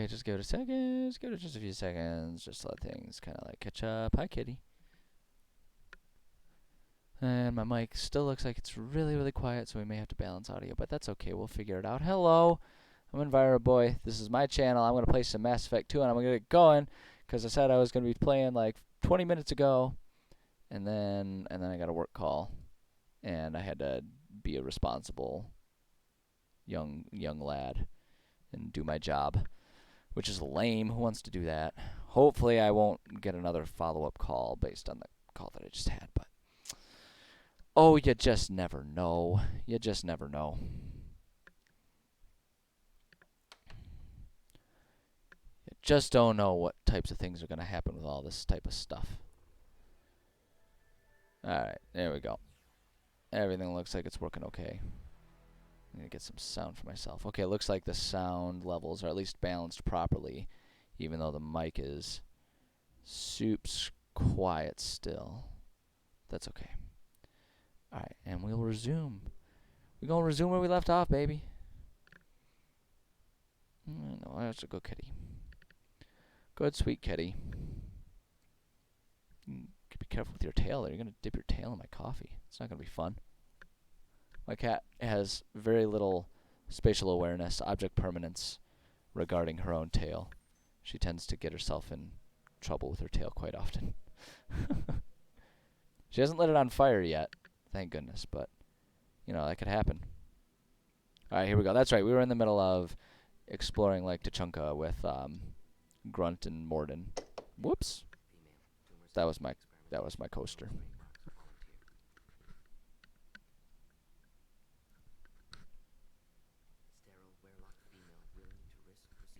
Okay, just give it a second. Just give it just a few seconds. Just let things kind of like catch up. Hi, kitty. And my mic still looks like it's really, really quiet, so we may have to balance audio, but that's okay. We'll figure it out. Hello, I'm EnviroBoy. This is my channel. I'm going to play some Mass Effect 2, and I'm going to get going, because I said I was going to be playing like 20 minutes ago, and then I got a work call, and I had to be a responsible young lad and do my job, which is lame. Who wants to do that? Hopefully I won't get another follow-up call based on the call that I just had, but oh, you just never know. You just never know. You just don't know what types of things are going to happen with all this type of stuff. Alright, there we go. Everything looks like it's working okay. I'm going to get some sound for myself. Okay, it looks like the sound levels are at least balanced properly, even though the mic is soups quiet still. That's okay. Alright, and we'll resume. We're going to resume where we left off, baby. No, that's a good kitty. Good, sweet kitty. Be careful with your tail there. You're going to dip your tail in my coffee. It's not going to be fun. My cat has very little spatial awareness, object permanence regarding her own tail. She tends to get herself in trouble with her tail quite often. She hasn't lit it on fire yet, thank goodness, but, you know, that could happen. Alright, here we go. That's right, we were in the middle of exploring Lake Tuchanka with Grunt and Morden. Whoops. That was my coaster.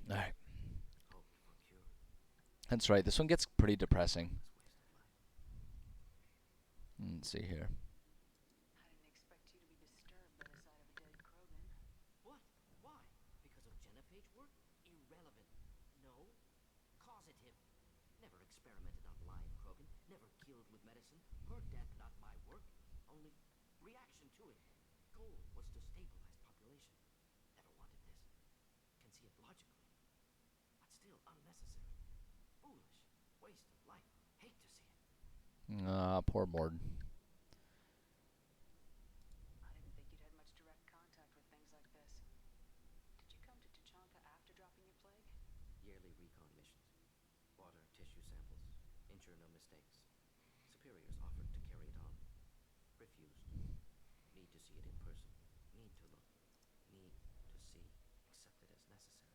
Alright. That's right, this one gets pretty depressing. Let's see here. I didn't expect you to be disturbed by the sight of a dead Krogan. What? Why? Because of genophage work? Irrelevant. No. Causative. Never experimented on live Krogan. Never killed with medicine. Her death, not my work. Only reaction to it. Goal was to stabilize population. Never wanted this. Can see it logically. But still unnecessary. Foolish. Waste of life. Hate to see it. Poor Morden. I didn't think you'd had much direct contact with things like this. Did you come to Tuchanka after dropping your plague? Yearly recon missions. Water, tissue samples. Ensure no mistakes. Superiors offered to carry it on. Refused. Need to see it in person. Need to look. Need to see. Accept it as necessary.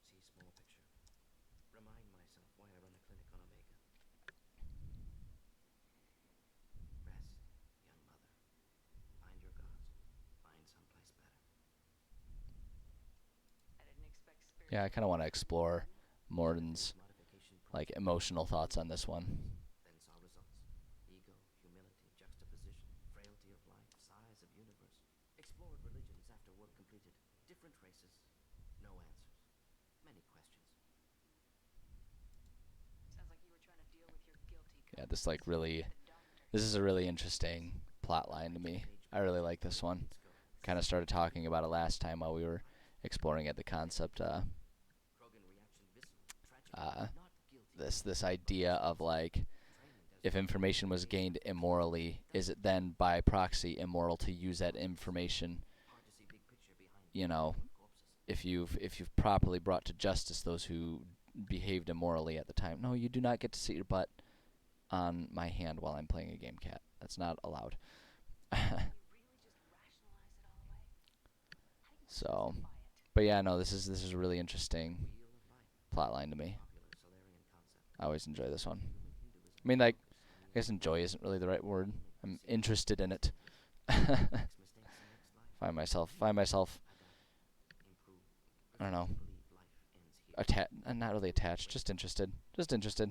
See small picture. Remind myself why I run a clinic on Omega. Rest, young mother. Find your gods. Find someplace better. I didn't expect spirit. Yeah, I kind of want to explore Morden's like emotional thoughts on this one. Then saw results. Ego, humility, juxtaposition, frailty of life, size of universe. Explored religions after work completed. Different races. No answers. Many questions. Sounds like you were trying to deal with your guilty Yeah, this like conscience really, with the doctor. this is a really interesting plot line to me. I really like this one. Kind of started talking about it last time while we were exploring it. The concept, Krogan reaction visceral. Tragic. Not guilty. this idea of like, if information was gained immorally, is it then by proxy immoral to use that information? Hard to see big picture behind You know, corpses. if you've properly brought to justice those who behaved immorally at the time. No, you do not get to sit your butt on my hand while I'm playing a game, cat. That's not allowed. You really just rationalize it all away? How do you So, justify it? but yeah, no, this is a really interesting Wheel of life. plot line to me. Popular Solarian concept. I always enjoy this one. Human Hinduism. I mean, like, I guess enjoy isn't really the right word. I'm interested in it. Makes mistakes in next life. find myself, Adapt. Improve. I don't know, Believe life ends here. not really attached, just interested. Mistakes.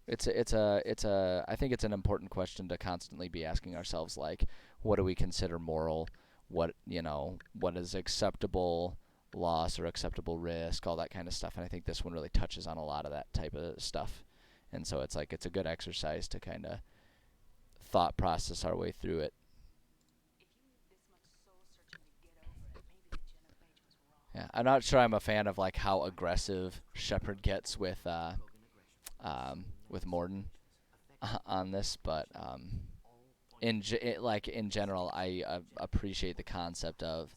I think it's an important question to constantly be asking ourselves, like, what do we consider moral? What is acceptable loss or acceptable risk, all that kind of stuff. And I think this one really touches on a lot of that type of stuff. And so it's like, it's a good exercise to kind of thought process our way through it. If you need this much soul searching to get over it, maybe the genophage was wrong. Yeah, I'm not sure I'm a fan of like how aggressive Shepard gets with Morden on this, but in general, I appreciate the concept of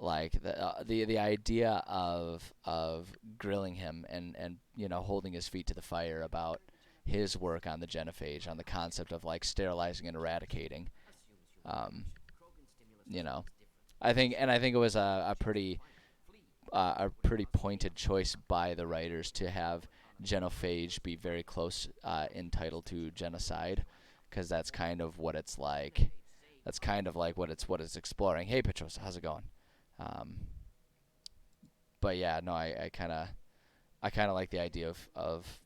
like the idea of grilling him and holding his feet to the fire about his work on the genophage, on the concept of like sterilizing and eradicating. Um, you know, I think it was a pretty pointed choice by the writers to have genophage be very close in title to genocide, because that's kind of what it's like. That's kind of like what it's exploring. Hey, Petrosa, how's it going? Um, but yeah, no, I kind of like the idea of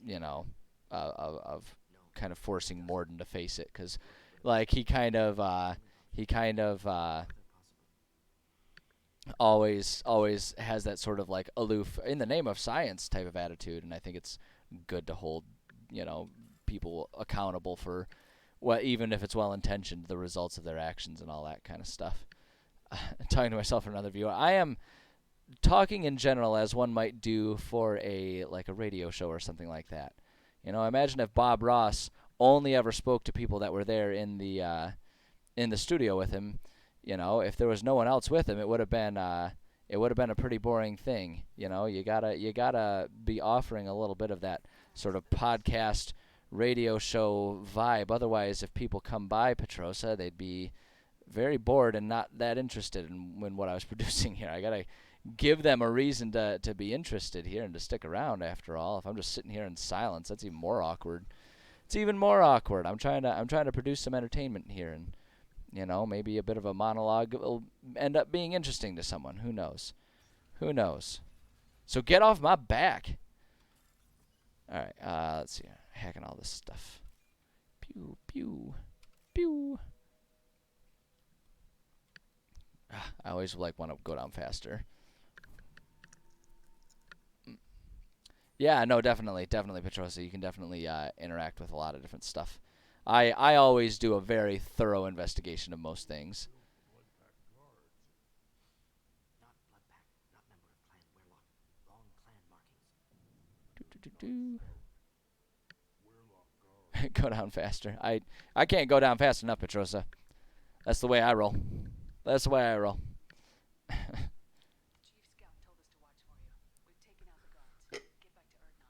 you know of kind of forcing Morden to face it, because like he kind of always has that sort of like aloof in the name of science type of attitude, and I think it's good to hold you know people accountable for what, even if it's well intentioned, the results of their actions and all that kind of stuff. Talking to myself and another viewer, I am talking in general as one might do for a radio show or something like that. Imagine if Bob Ross only ever spoke to people that were there in the studio with him. If there was no one else with him, it would have been a pretty boring thing. You gotta be offering a little bit of that sort of podcast radio show vibe. Otherwise, if people come by Petrosa, they'd be very bored and not that interested in what I was producing here. I gotta give them a reason to be interested here and to stick around. After all, if I'm just sitting here in silence, that's even more awkward. It's even more awkward. I'm trying to produce some entertainment here, and maybe a bit of a monologue will end up being interesting to someone. Who knows? Who knows? So get off my back. All right. Let's see. Hacking all this stuff. Pew pew pew. I always want to go down faster. Yeah, no, definitely, Petrosa. You can definitely interact with a lot of different stuff. I always do a very thorough investigation of most things. Not blood pack, not member of Clan Weirlock. Wrong clan markings. Go down faster. I can't go down fast enough, Petrosa. That's the way I roll. That's the way I roll. Chief Scout told us to watch for you. We've taken out the guards. Get back to Urdnot.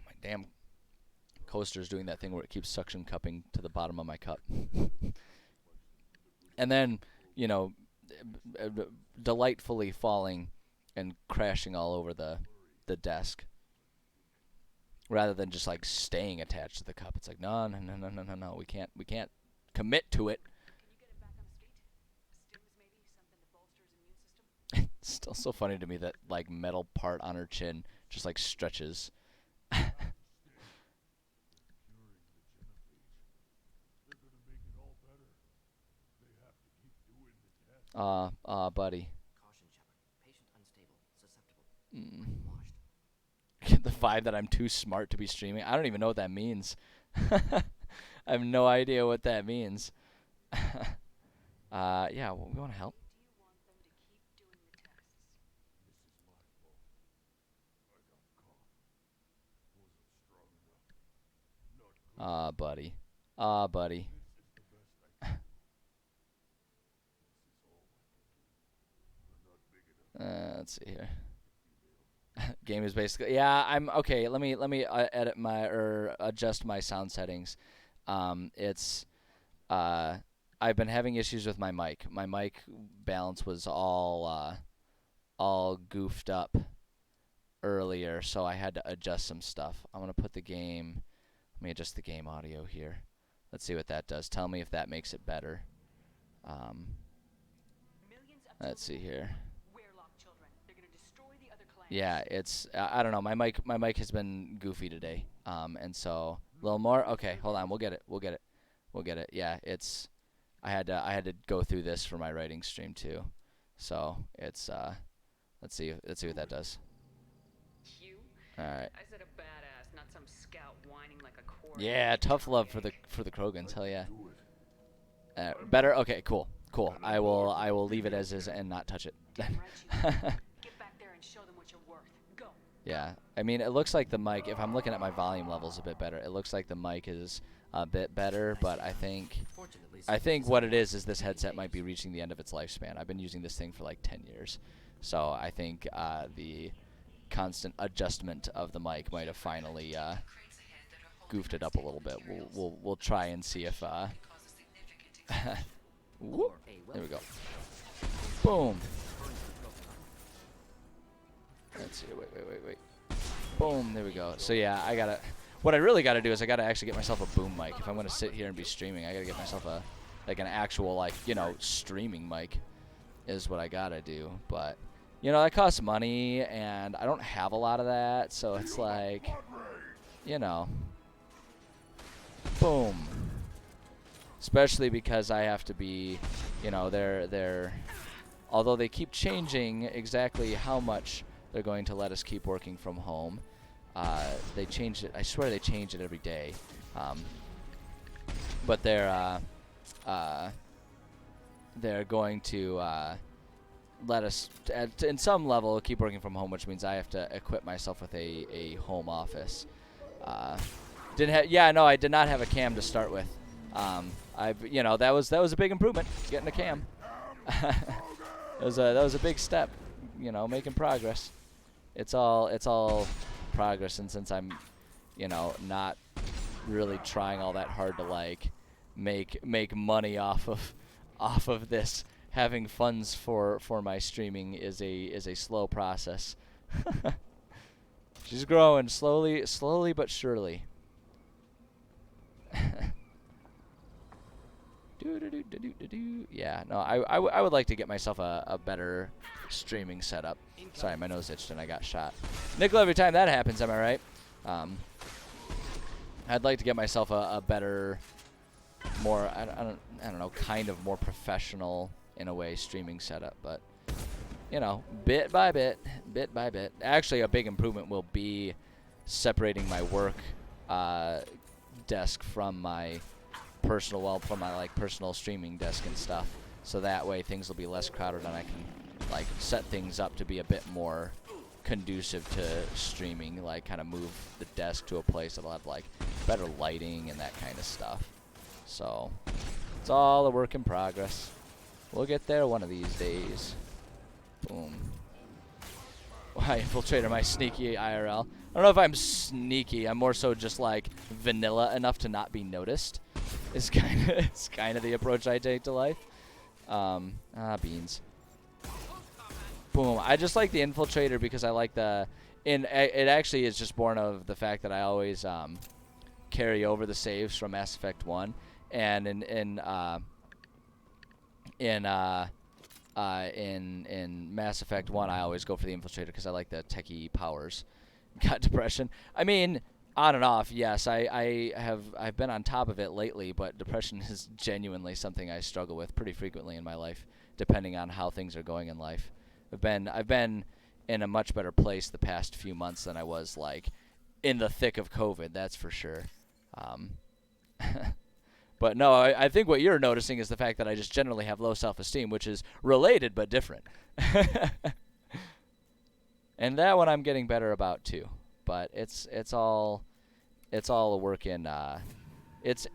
My damn coaster's doing that thing where it keeps suction cupping to the bottom of my cup. And then, delightfully falling and crashing all over the desk. Rather than just like staying attached to the cup. It's like, no. We can't commit to it. Can you get him back on his feet? Stims maybe? Something to bolster his immune system? It's still so funny to me that like metal part on her chin just like stretches. Buddy. Caution, Shepard. Patient unstable, susceptible, Mm. brainwashed. Get the vibe that I'm too smart to be streaming. I don't even know what that means. I have no idea what that means. Yeah, well, we want to help. Do you want them to keep doing the tests? Buddy. Buddy. Let's see here. Game is basically, yeah. I'm okay. Let me edit my or adjust my sound settings. It's I've been having issues with my mic. My mic balance was all goofed up earlier, so I had to adjust some stuff. I'm gonna put the game. Let me adjust the game audio here. Let's see what that does. Tell me if that makes it better. Millions of Let's see children here. Weirlock children. They're gonna destroy the other clans. Yeah, it's I don't know. My mic has been goofy today. And so a little more. Okay, hold on. We'll get it. Yeah, it's I had to go through this for my writing stream too. So it's let's see what that does. You? All right. I said a badass, not some scout whining like a core. Yeah, tough love for the Krogans. Hell yeah. Better. Okay, cool. Cool. I will leave it as is and not touch it. Damn right you do. Get back there and show them what you're worth. Go. Yeah. I mean, it looks like the mic, if I'm looking at my volume levels a bit better, it looks like the mic is a bit better, but I think what it is this headset might be reaching the end of its lifespan. I've been using this thing for like 10 years. So I think the constant adjustment of the mic might have finally goofed it up a little bit. We'll try and see if whoop, there we go. Boom. Let's see. Wait. Boom. There we go. So yeah, what I really gotta do is I gotta actually get myself a boom mic. If I'm gonna sit here and be streaming, I gotta get myself an actual streaming mic is what I gotta do. But that costs money, and I don't have a lot of that, so it's like, boom. Especially because I have to be, they're although they keep changing exactly how much they're going to let us keep working from home. They change it. I swear they change it every day. But they're going to let us, in some level, keep working from home, which means I have to equip myself with a home office. I did not have a cam to start with. That was a big improvement, getting a cam. that was a big step, making progress. It's all progress, and since I'm, not really trying all that hard to make money off of this, having funds for my streaming is a slow process. She's growing slowly but surely. Yeah, no, I would like to get myself a better streaming setup. Sorry, my nose itched and I got shot. Nickel every time that happens, am I right? I'd like to get myself a better, more, I don't know, kind of more professional, in a way, streaming setup. But, bit by bit. Actually, a big improvement will be separating my work desk from my personal streaming desk and stuff, so that way things will be less crowded and I can set things up to be a bit more conducive to streaming, kind of move the desk to a place that'll have better lighting and that kind of stuff. So it's all a work in progress. We'll get there one of these days. Boom. Why, Infiltrator, my sneaky IRL. I don't know if I'm sneaky. I'm more so just vanilla enough to not be noticed. It's kind of the approach I take to life. Beans. Boom. I just like the Infiltrator because I like it actually is just born of the fact that I always carry over the saves from Mass Effect 1, and in Mass Effect 1 I always go for the Infiltrator because I like the techie powers. Got depression. I mean, on and off, yes. I've been on top of it lately, but depression is genuinely something I struggle with pretty frequently in my life, depending on how things are going in life. I've been in a much better place the past few months than I was in the thick of COVID. That's for sure. But no, I think what you're noticing is the fact that I just generally have low self-esteem, which is related but different. And that one I'm getting better about too. But it's all a work in. Thank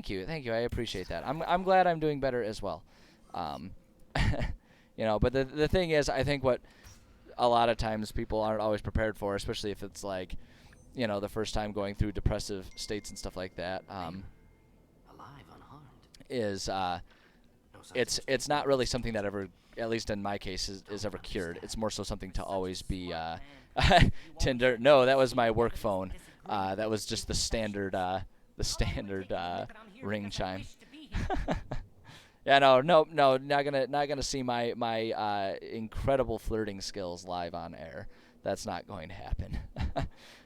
you, I appreciate that. I'm glad I'm doing better as well. But the thing is, I think what a lot of times people aren't always prepared for, especially if it's the first time going through depressive states and stuff like that. Alive, unharmed. Is it's not really something that ever, at least in my case, is ever cured. It's more so something to always be. Tinder. No, that was my work phone. That was just the standard ring chime. Yeah, no, not gonna see my incredible flirting skills live on air. That's not going to happen.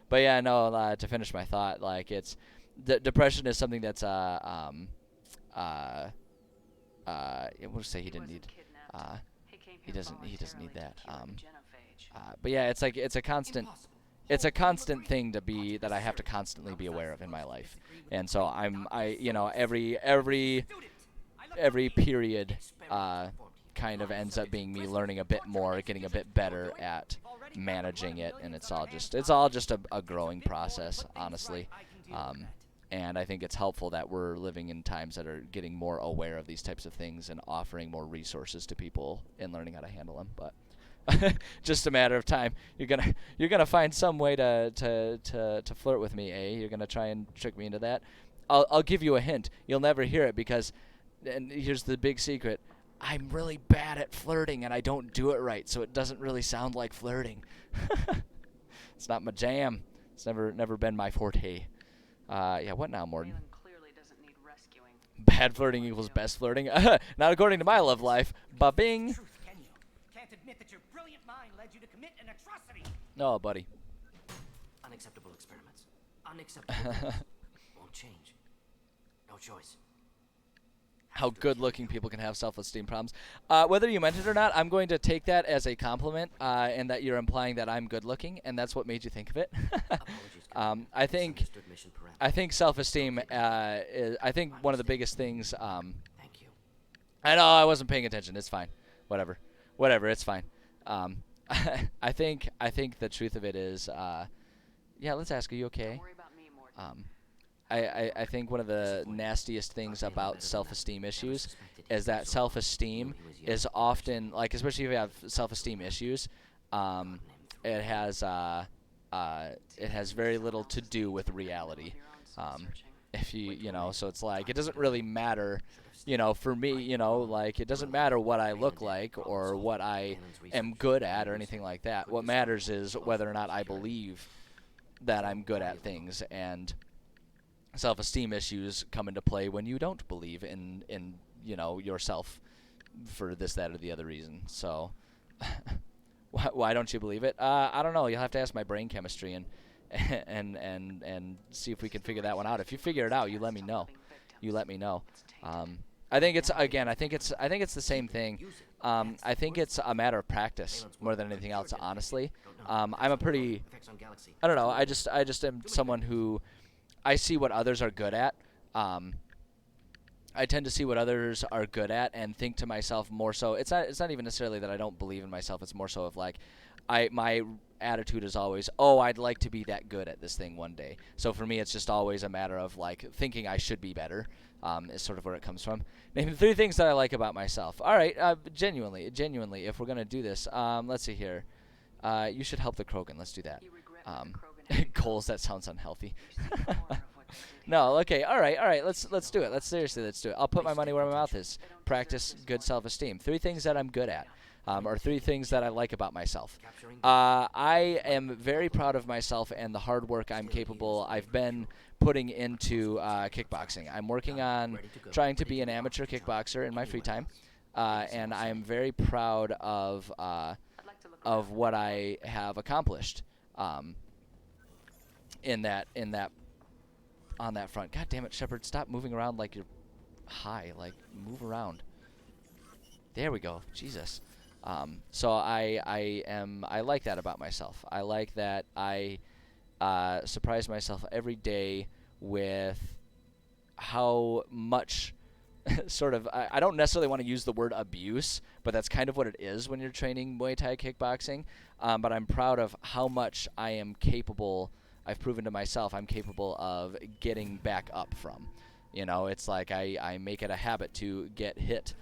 But yeah, no. To finish my thought, depression is something that's we'll say he didn't need. He doesn't need that. But yeah, it's a constant. It's a constant thing that I have to constantly be aware of in my life, and so every every period Experiments performed here. kind of Live ends up subjects being me arrested, learning a bit tortured, more, getting a executed. bit better Doing? at Already managing it, and millions it's on all our just hands. a growing It's a bit more to process, put things honestly. right. I can deal with that. And I think it's helpful that we're living in times that are getting more aware of these types of things and offering more resources to people in learning how to handle them. But just a matter of time. You're gonna find some way to flirt with me, eh? You're gonna try and trick me into that. I'll give you a hint. You'll never hear it because, and here's the big secret. I'm really bad at flirting and I don't do it right, so it doesn't really sound like flirting. It's not my jam. It's never been my forte. Yeah, what now, Morden? Balin clearly doesn't need rescuing. Bad flirting equals best flirting? Not according to my love life. Ba-bing. Truth, can you? Can't admit that your brilliant mind led you to commit an atrocity. No, buddy. Unacceptable experiments. Unacceptable. Won't change. No choice. How good-looking people can have self-esteem problems. Whether you meant it or not, I'm going to take that as a compliment, and that you're implying that I'm good-looking, and that's what made you think of it. Apologies, I think Misunderstood mission parameters. I think self-esteem. I think one of the biggest things. Thank you. I know I wasn't paying attention. It's fine. Whatever. It's fine. I think the truth of it is. Yeah, let's ask. Are you okay? Don't worry about me, Morden. I think one of the nastiest things about self-esteem issues is that self-esteem is often, like, especially if you have self-esteem issues, it has very little to do with reality. If you know, so it's like, it doesn't really matter, for me, like, it doesn't matter what I look like or what I am good at or anything like that. What matters is whether or not I believe that I'm good at things, and self-esteem issues come into play when you don't believe in yourself for this, that, or the other reason. So why don't you believe it? I don't know. You'll have to ask my brain chemistry and see if we can figure that one out. If you figure it out, you let me know. I think it's the same thing. I think it's a matter of practice more than anything else, honestly. I'm a pretty, Effects on galaxy. I don't know, I just am someone who, I see what others are good at. I tend to see what others are good at and think to myself more so. It's not even necessarily that I don't believe in myself. It's more so of like, my attitude is always, oh, I'd like to be that good at this thing one day. So for me, it's just always a matter of like thinking I should be better. Is sort of where it comes from. Name the 3 things that I like about myself. All right, genuinely, if we're gonna do this, let's see here. You should help the Krogan. Let's do that. You regret what the Krogan had become. Goals. That sounds unhealthy. You've seen more of what they did No, okay, all right. Let's do it. Let's do it. I'll put my money where my mouth is. They don't Practice deserve this good more. self-esteem. 3 things that I'm good at, or 3 things that I like about myself. Capturing I am very proud of myself and the hard work I've been putting into kickboxing. I'm working on trying to be an amateur kickboxer in my free time, and I am very proud of I'd like to look around. what I have accomplished in that on that front. God damn it, Shepard, stop moving around like you're high. Like, move around. There we go. Jesus. So I like that about myself. I like that I surprise myself every day with how much sort of, I don't necessarily want to use the word abuse, but that's kind of what it is when you're training Muay Thai kickboxing. But I'm proud of how much I am capable. I've proven to myself I'm capable of getting back up from. It's like I make it a habit to get hit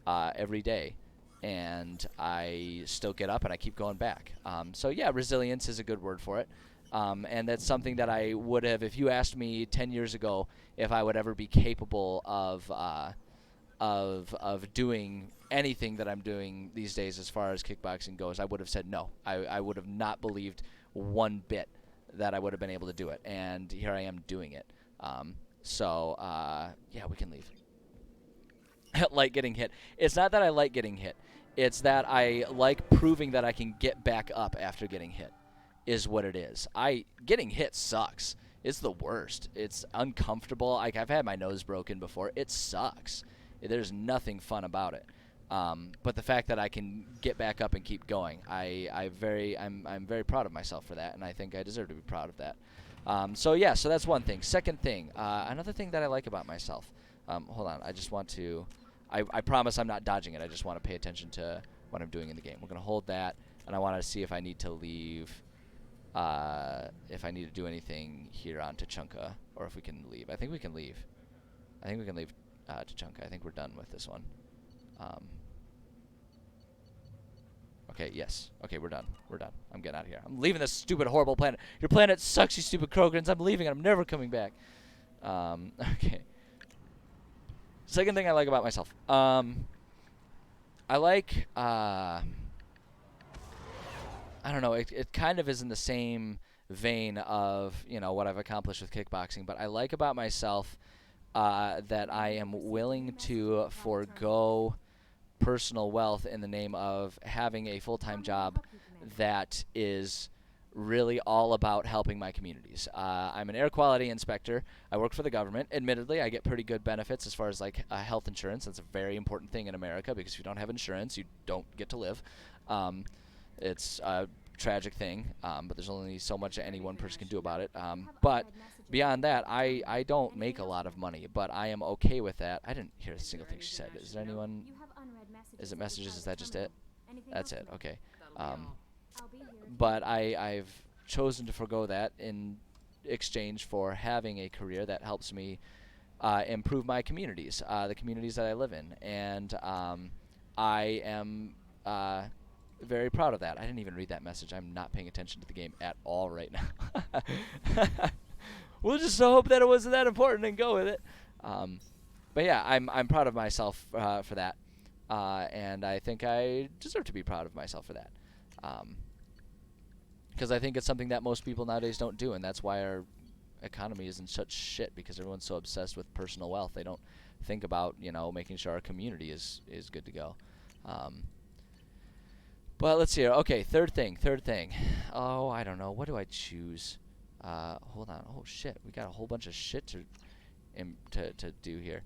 every day, and I still get up and I keep going back. So yeah, resilience is a good word for it. And that's something that I would have, if you asked me 10 years ago if I would ever be capable of doing anything that I'm doing these days as far as kickboxing goes, I would have said no. I would have not believed one bit that I would have been able to do it. And here I am doing it. Yeah, we can leave. Like getting hit. It's not that I like getting hit. It's that I like proving that I can get back up after getting hit, is what it is. Getting hit sucks. It's the worst. It's uncomfortable. Like, I've had my nose broken before. It sucks. There's nothing fun about it. But the fact that I can get back up and keep going, I'm very proud of myself for that, and I think I deserve to be proud of that. So that's one thing. Second thing, another thing that I like about myself. Hold on, I just want to I promise I'm not dodging it. I just want to pay attention to what I'm doing in the game. We're going to hold that, and I want to see if I need to leave, if I need to do anything here on Tachanka, or if we can leave. I think we can leave. I think we can leave Tachanka. I think we're done with this one. Okay, yes. Okay, we're done. We're done. I'm getting out of here. I'm leaving this stupid, horrible planet. Your planet sucks, you stupid Krogans. I'm leaving, and I'm never coming back. Okay. Second thing I like about myself. I like, I don't know, it kind of is in the same vein of, you know, what I've accomplished with kickboxing, but I like about myself that I am willing to forego personal wealth in the name of having a full-time job that is really all about helping my communities. I'm an air quality inspector. I work for the government. Admittedly, I get pretty good benefits as far as like health insurance. That's a very important thing in America because if you don't have insurance, you don't get to live. It's a tragic thing, but there's only so much any one person can do about it. But beyond that, I don't make a lot of money, but I am okay with that. I didn't hear a single thing she said. Is there anyone? Is it messages? Is that just it? That's it. Okay. But I've chosen to forego that in exchange for having a career that helps me improve my communities, the communities that I live in, and I am very proud of that. I didn't even read that message. I'm not paying attention to the game at all right now. We'll just hope that it wasn't that important and go with it. But yeah, I'm proud of myself for that, and I think I deserve to be proud of myself for that. Because I think it's something that most people nowadays don't do, and that's why our economy is in such shit, because everyone's so obsessed with personal wealth. They don't think about, you know, making sure our community is good to go. But let's see here. Okay, third thing. Oh, I don't know. What do I choose? Hold on. Oh, shit. We got a whole bunch of shit to do here.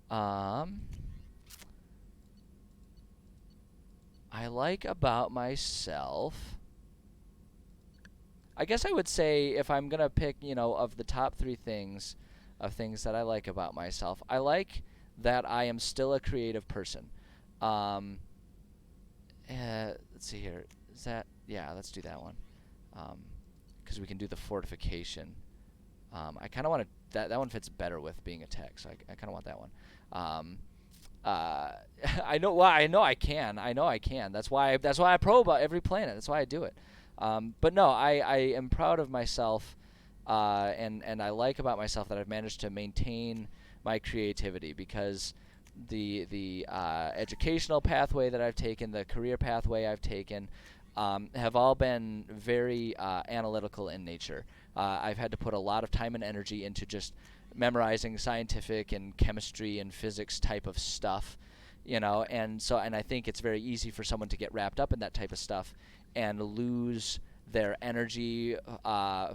I like about myself... I guess I would say if I'm going to pick, you know, of the top 3 things of things that I like about myself, I like that I am still a creative person. Let's see here. Is that... Yeah, let's do that one. Because we can do the fortification. I kind of want to... That one fits better with being a tech, so I kind of want that one. I know why. I know I can. That's why I probe every planet. That's why I do it. But no, I am proud of myself, and I like about myself that I've managed to maintain my creativity, because the educational pathway that I've taken, the career pathway I've taken, have all been very analytical in nature. I've had to put a lot of time and energy into just memorizing scientific and chemistry and physics type of stuff, you know, and I think it's very easy for someone to get wrapped up in that type of stuff and lose their energy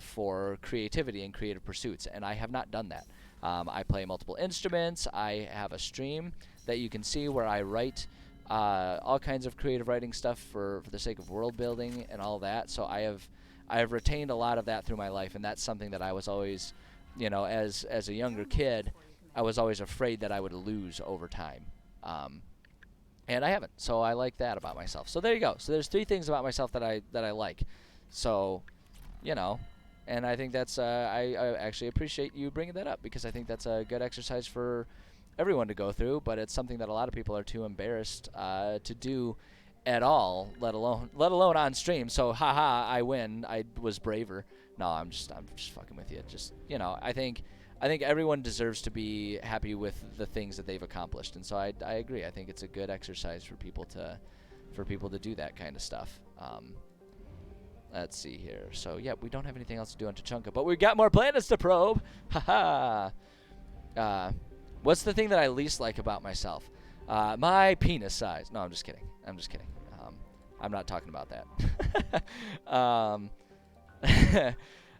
for creativity and creative pursuits, and I have not done that. I play multiple instruments. I have a stream that you can see where I write all kinds of creative writing stuff for the sake of world building and all that. So I have retained a lot of that through my life, and that's something that I was always, you know, as a younger kid, I was always afraid that I would lose over time. And I haven't, so I like that about myself. So there you go. So there's 3 things about myself that I like. So, you know, and I think that's I actually appreciate you bringing that up, because I think that's a good exercise for everyone to go through. But it's something that a lot of people are too embarrassed to do at all, let alone on stream. So haha, I win. I was braver. No, I'm just fucking with you. Just, you know, I think everyone deserves to be happy with the things that they've accomplished, and so I agree. I think it's a good exercise for people to do that kind of stuff. Let's see here. So yeah, we don't have anything else to do on Tachanka, but we've got more planets to probe. Haha. What's the thing that I least like about myself? My penis size. No, I'm just kidding. I'm not talking about that.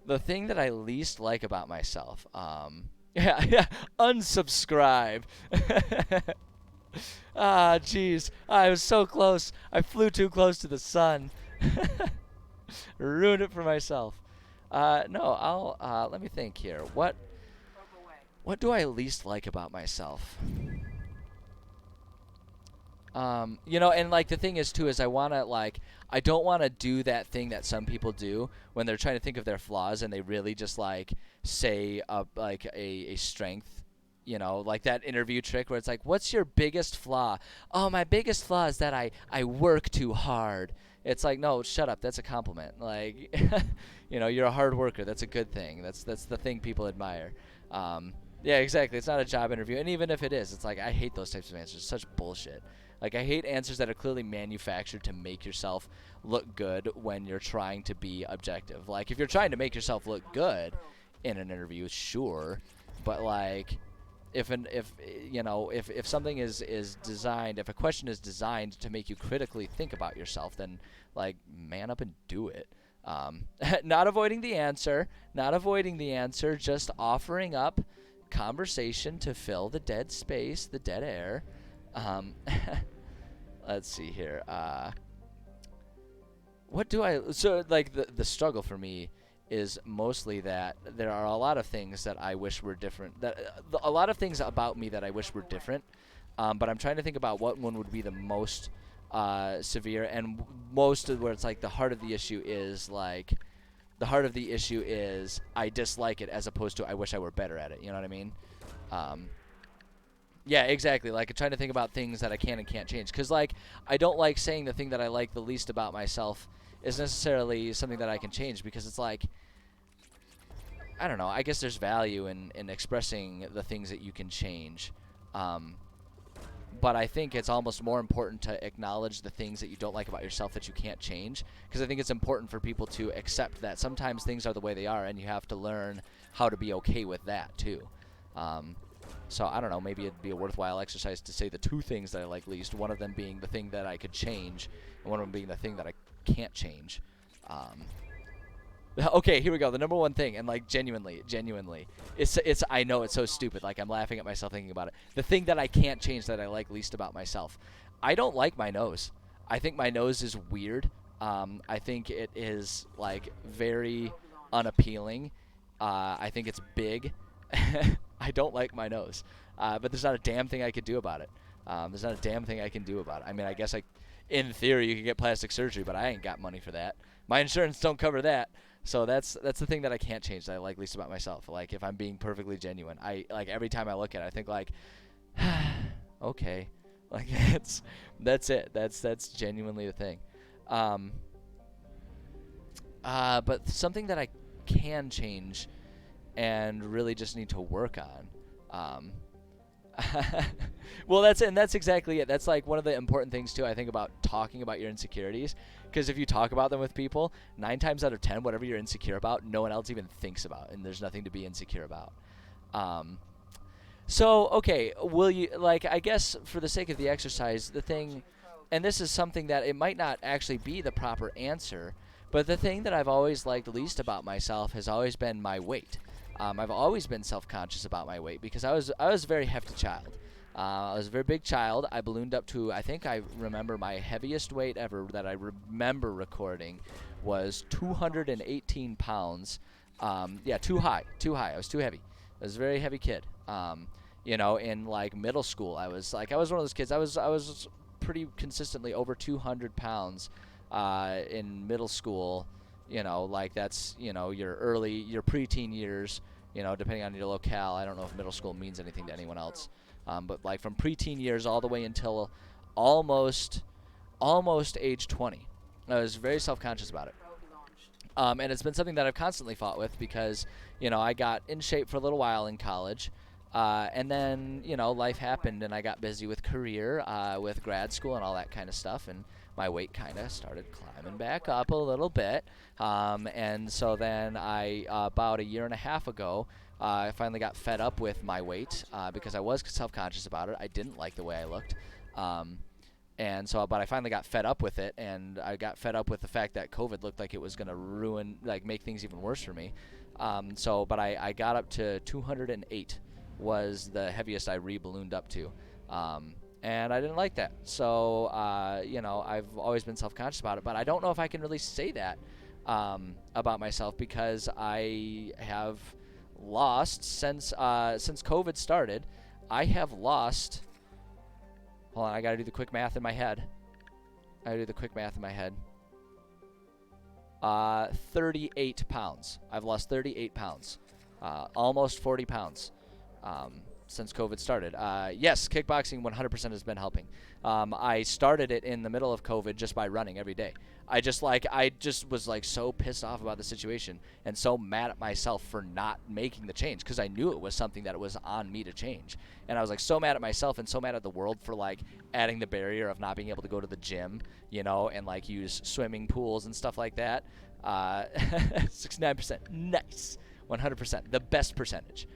The thing that I least like about myself, yeah, unsubscribe. Jeez, I was so close. I flew too close to the sun. Ruined it for myself. No, let me think here. What do I least like about myself? You know, and like the thing is too is I don't want to do that thing that some people do when they're trying to think of their flaws and they really just like say like a strength, you know, like that interview trick where it's like, what's your biggest flaw? Oh, my biggest flaw is that I work too hard. It's like, no, shut up. That's a compliment. Like, you know, you're a hard worker. That's a good thing. That's the thing people admire. Yeah, exactly. It's not a job interview, and even if it is, it's like I hate those types of answers. It's such bullshit. Like I hate answers that are clearly manufactured to make yourself look good when you're trying to be objective. Like if you're trying to make yourself look good in an interview, sure, but like if you know if something is designed, if a question is designed to make you critically think about yourself, then like man up and do it. Not avoiding the answer, not avoiding the answer, just offering up conversation to fill the dead space, the dead air. Um, let's see here. What do I so like the struggle for me is mostly that there are a lot of things that I wish were different. That a lot of things about me that I wish were different. But I'm trying to think about what one would be the most severe and most of where it's like the heart of the issue is like the heart of the issue is I dislike it as opposed to I wish I were better at it. You know what I mean? Yeah, exactly. Like trying to think about things that I can and can't change. Because like I don't like saying the thing that I like the least about myself is necessarily something that I can change because it's like I don't know. I guess there's value in expressing the things that you can change. But I think it's almost more important to acknowledge the things that you don't like about yourself that you can't change. Because I think it's important for people to accept that sometimes things are the way they are, and you have to learn how to be okay with that too. So I don't know. Maybe it'd be a worthwhile exercise to say the two things that I like least. One of them being the thing that I could change, and one of them being the thing that I can't change. Okay, here we go. The number one thing, and like genuinely, it's. I know it's so stupid. Like I'm laughing at myself thinking about it. The thing that I can't change that I like least about myself, I don't like my nose. I think my nose is weird. I think it is like very unappealing. I think it's big. I don't like my nose, but there's not a damn thing I could do about it. There's not a damn thing I can do about it. I mean, I guess in theory, you could get plastic surgery, but I ain't got money for that. My insurance don't cover that. So that's the thing that I can't change that I like least about myself. Like if I'm being perfectly genuine, I like every time I look at it, I think like, okay, like that's it. That's genuinely the thing. But something that I can change and really just need to work on. Well, that's it, and that's exactly it. That's like one of the important things too. I think about talking about your insecurities, because if you talk about them with people, 9 times out of 10, whatever you're insecure about, no one else even thinks about, and there's nothing to be insecure about. So okay, will you like? I guess for the sake of the exercise, the thing, and this is something that it might not actually be the proper answer, but the thing that I've always liked least about myself has always been my weight. I've always been self-conscious about my weight because I was a very hefty child. I was a very big child. I ballooned up to, I think I remember my heaviest weight ever that I remember recording was 218 pounds. Yeah, too high. I was too heavy. I was a very heavy kid. You know, in like middle school, I was one of those kids. I was pretty consistently over 200 pounds in middle school. You know, like that's, you know, your preteen years, you know, depending on your locale. I don't know if middle school means anything to anyone else. But like from preteen years all the way until almost age 20. I was very self-conscious about it. And it's been something that I've constantly fought with because, you know, I got in shape for a little while in college. And then, you know, life happened and I got busy with career, with grad school and all that kind of stuff. And my weight kind of started climbing back up a little bit. And so then about a year and a half ago, I finally got fed up with my weight because I was self-conscious about it. I didn't like the way I looked. But I finally got fed up with it, and I got fed up with the fact that COVID looked like it was going to make things even worse for me. But I got up to 208 was the heaviest I re-ballooned up to. And I didn't like that. So, you know, I've always been self-conscious about it, but I don't know if I can really say that about myself because I have lost since COVID started. I have lost, Hold on, I gotta do the quick math in my head. 38 pounds. I've lost 38 pounds. Almost 40 pounds since COVID started. Yes, kickboxing 100% has been helping. I started it in the middle of COVID just by running every day. I just was like so pissed off about the situation and so mad at myself for not making the change, because I knew it was something that it was on me to change. And I was like so mad at myself and so mad at the world for like adding the barrier of not being able to go to the gym, you know, and like use swimming pools and stuff like that. 69%, nice. 100%, the best percentage.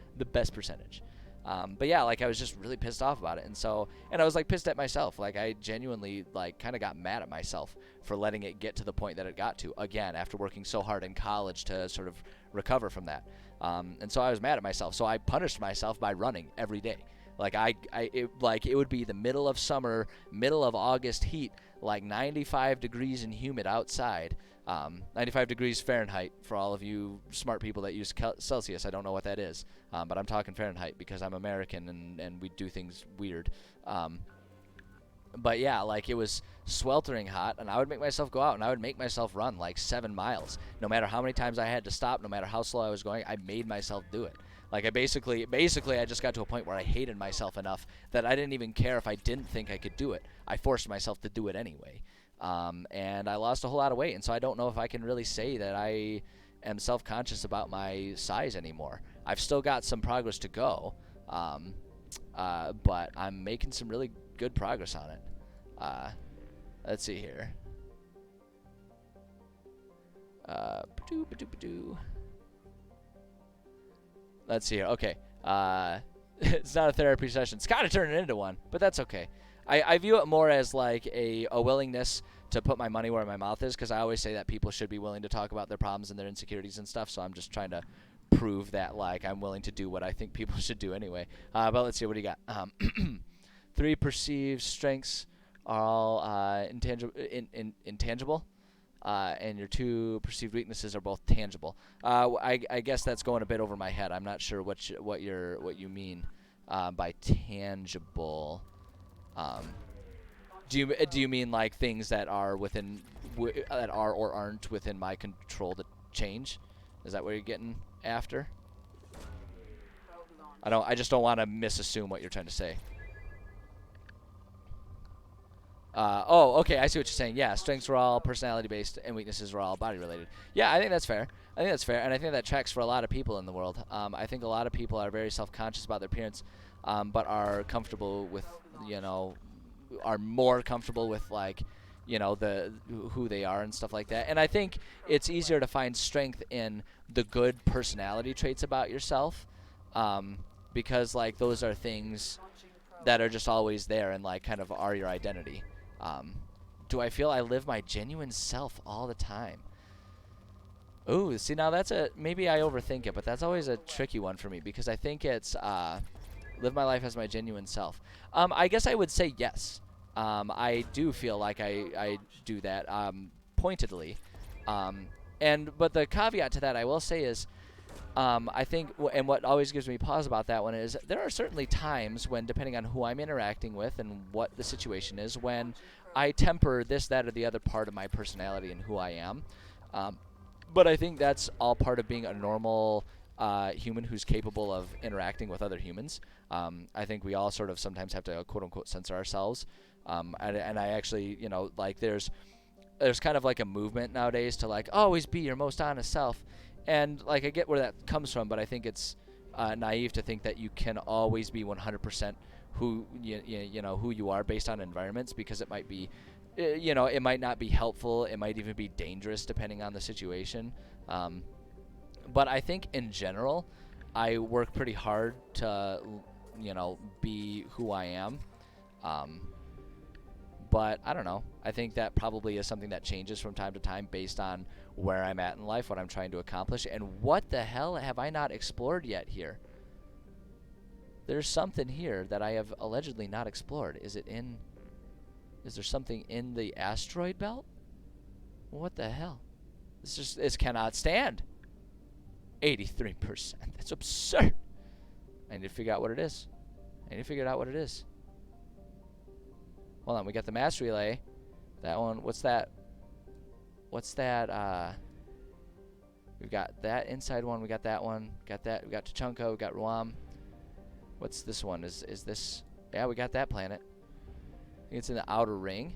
But yeah, like I was just really pissed off about it, and I was like pissed at myself. Like I genuinely like kind of got mad at myself for letting it get to the point that it got to, again, after working so hard in college to sort of recover from that. And so I was mad at myself. So I punished myself by running every day. Like it would be the middle of summer, middle of August heat, like 95 degrees and humid outside. 95 degrees Fahrenheit for all of you smart people that use Celsius. I don't know what that is, but I'm talking Fahrenheit because I'm American and we do things weird. But yeah, like it was sweltering hot, and I would make myself go out and I would make myself run like 7 miles. No matter how many times I had to stop, no matter how slow I was going, I made myself do it. Like I basically I just got to a point where I hated myself enough that I didn't even care if I didn't think I could do it. I forced myself to do it anyway. And I lost a whole lot of weight, and so I don't know if I can really say that I am self-conscious about my size anymore. I've still got some progress to go, but I'm making some really good progress on it. Let's see here. Let's see here. Okay. It's not a therapy session. It's kind of turning into one, but that's okay. I view it more as like a willingness to put my money where my mouth is, because I always say that people should be willing to talk about their problems and their insecurities and stuff, so I'm just trying to prove that like I'm willing to do what I think people should do anyway. But let's see, what do you got? 3 perceived strengths are all intangible, and your 2 perceived weaknesses are both tangible. I guess that's going a bit over my head. I'm not sure what you mean by tangible. Do you mean like things that are that are or aren't within my control to change? Is that what you're getting after? I just don't want to misassume what you're trying to say. Oh, okay, I see what you're saying. Yeah, strengths were all personality-based and weaknesses were all body-related. Yeah, I think that's fair. And I think that tracks for a lot of people in the world. I think a lot of people are very self-conscious about their appearance, but are comfortable with, are more comfortable with, like, who they are and stuff like that. And I think it's easier to find strength in the good personality traits about yourself, because, like, those are things that are just always there and, like, kind of are your identity. Do I feel I live my genuine self all the time? Ooh, see, now maybe I overthink it, but that's always a tricky one for me, because I think it's live my life as my genuine self. I guess I would say yes. I do feel like I do that pointedly. But the caveat to that I will say is, I think, and what always gives me pause about that one is there are certainly times when, depending on who I'm interacting with and what the situation is, when I temper this, that, or the other part of my personality and who I am. But I think that's all part of being a normal human who's capable of interacting with other humans. I think we all sort of sometimes have to quote-unquote censor ourselves. And I actually, like there's kind of like a movement nowadays to like always be your most honest self. And like I get where that comes from, but I think it's naive to think that you can always be 100% who who you are based on environments, because it might be, it might not be helpful. It might even be dangerous depending on the situation. But I think in general, I work pretty hard to, be who I am. But I don't know. I think that probably is something that changes from time to time based on where I'm at in life, what I'm trying to accomplish, and what the hell have I not explored yet here? There's something here that I have allegedly not explored. Is there something in the asteroid belt? What the hell? This cannot stand. 83%. That's absurd. I need to figure out what it is. Hold on, we got the mass relay. That one, what's that? What's that? We've got that inside one. We got that one. Got that. We got Tachanka. We got Ruam. What's this one? Is this? Yeah, we got that planet. I think it's in the outer ring.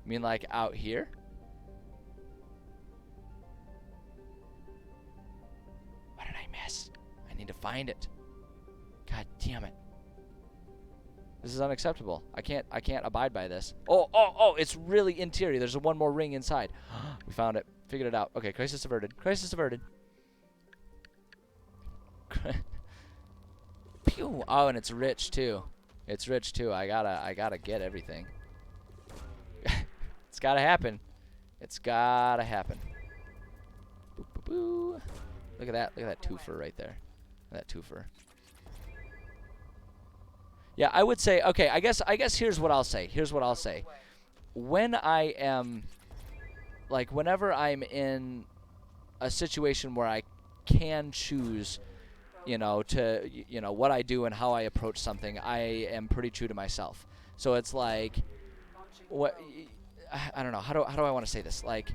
I mean, like out here? What did I miss? I need to find it. God damn it. This is unacceptable. I can't abide by this. Oh, it's really interior. There's one more ring inside. We found it. Figured it out. Okay, crisis averted. Crisis averted. Pew. Oh, and it's rich too. It's rich too. I gotta get everything. It's gotta happen. It's gotta happen. Boop, boop, boo. Look at that. Look at that twofer right there. That twofer. Yeah, I would say, okay, I guess here's what I'll say. Here's what I'll say. When I am, like, whenever I'm in a situation where I can choose, you know, to, you know, what I do and how I approach something, I am pretty true to myself. So it's like, what, I don't know, how do I want to say this? Like,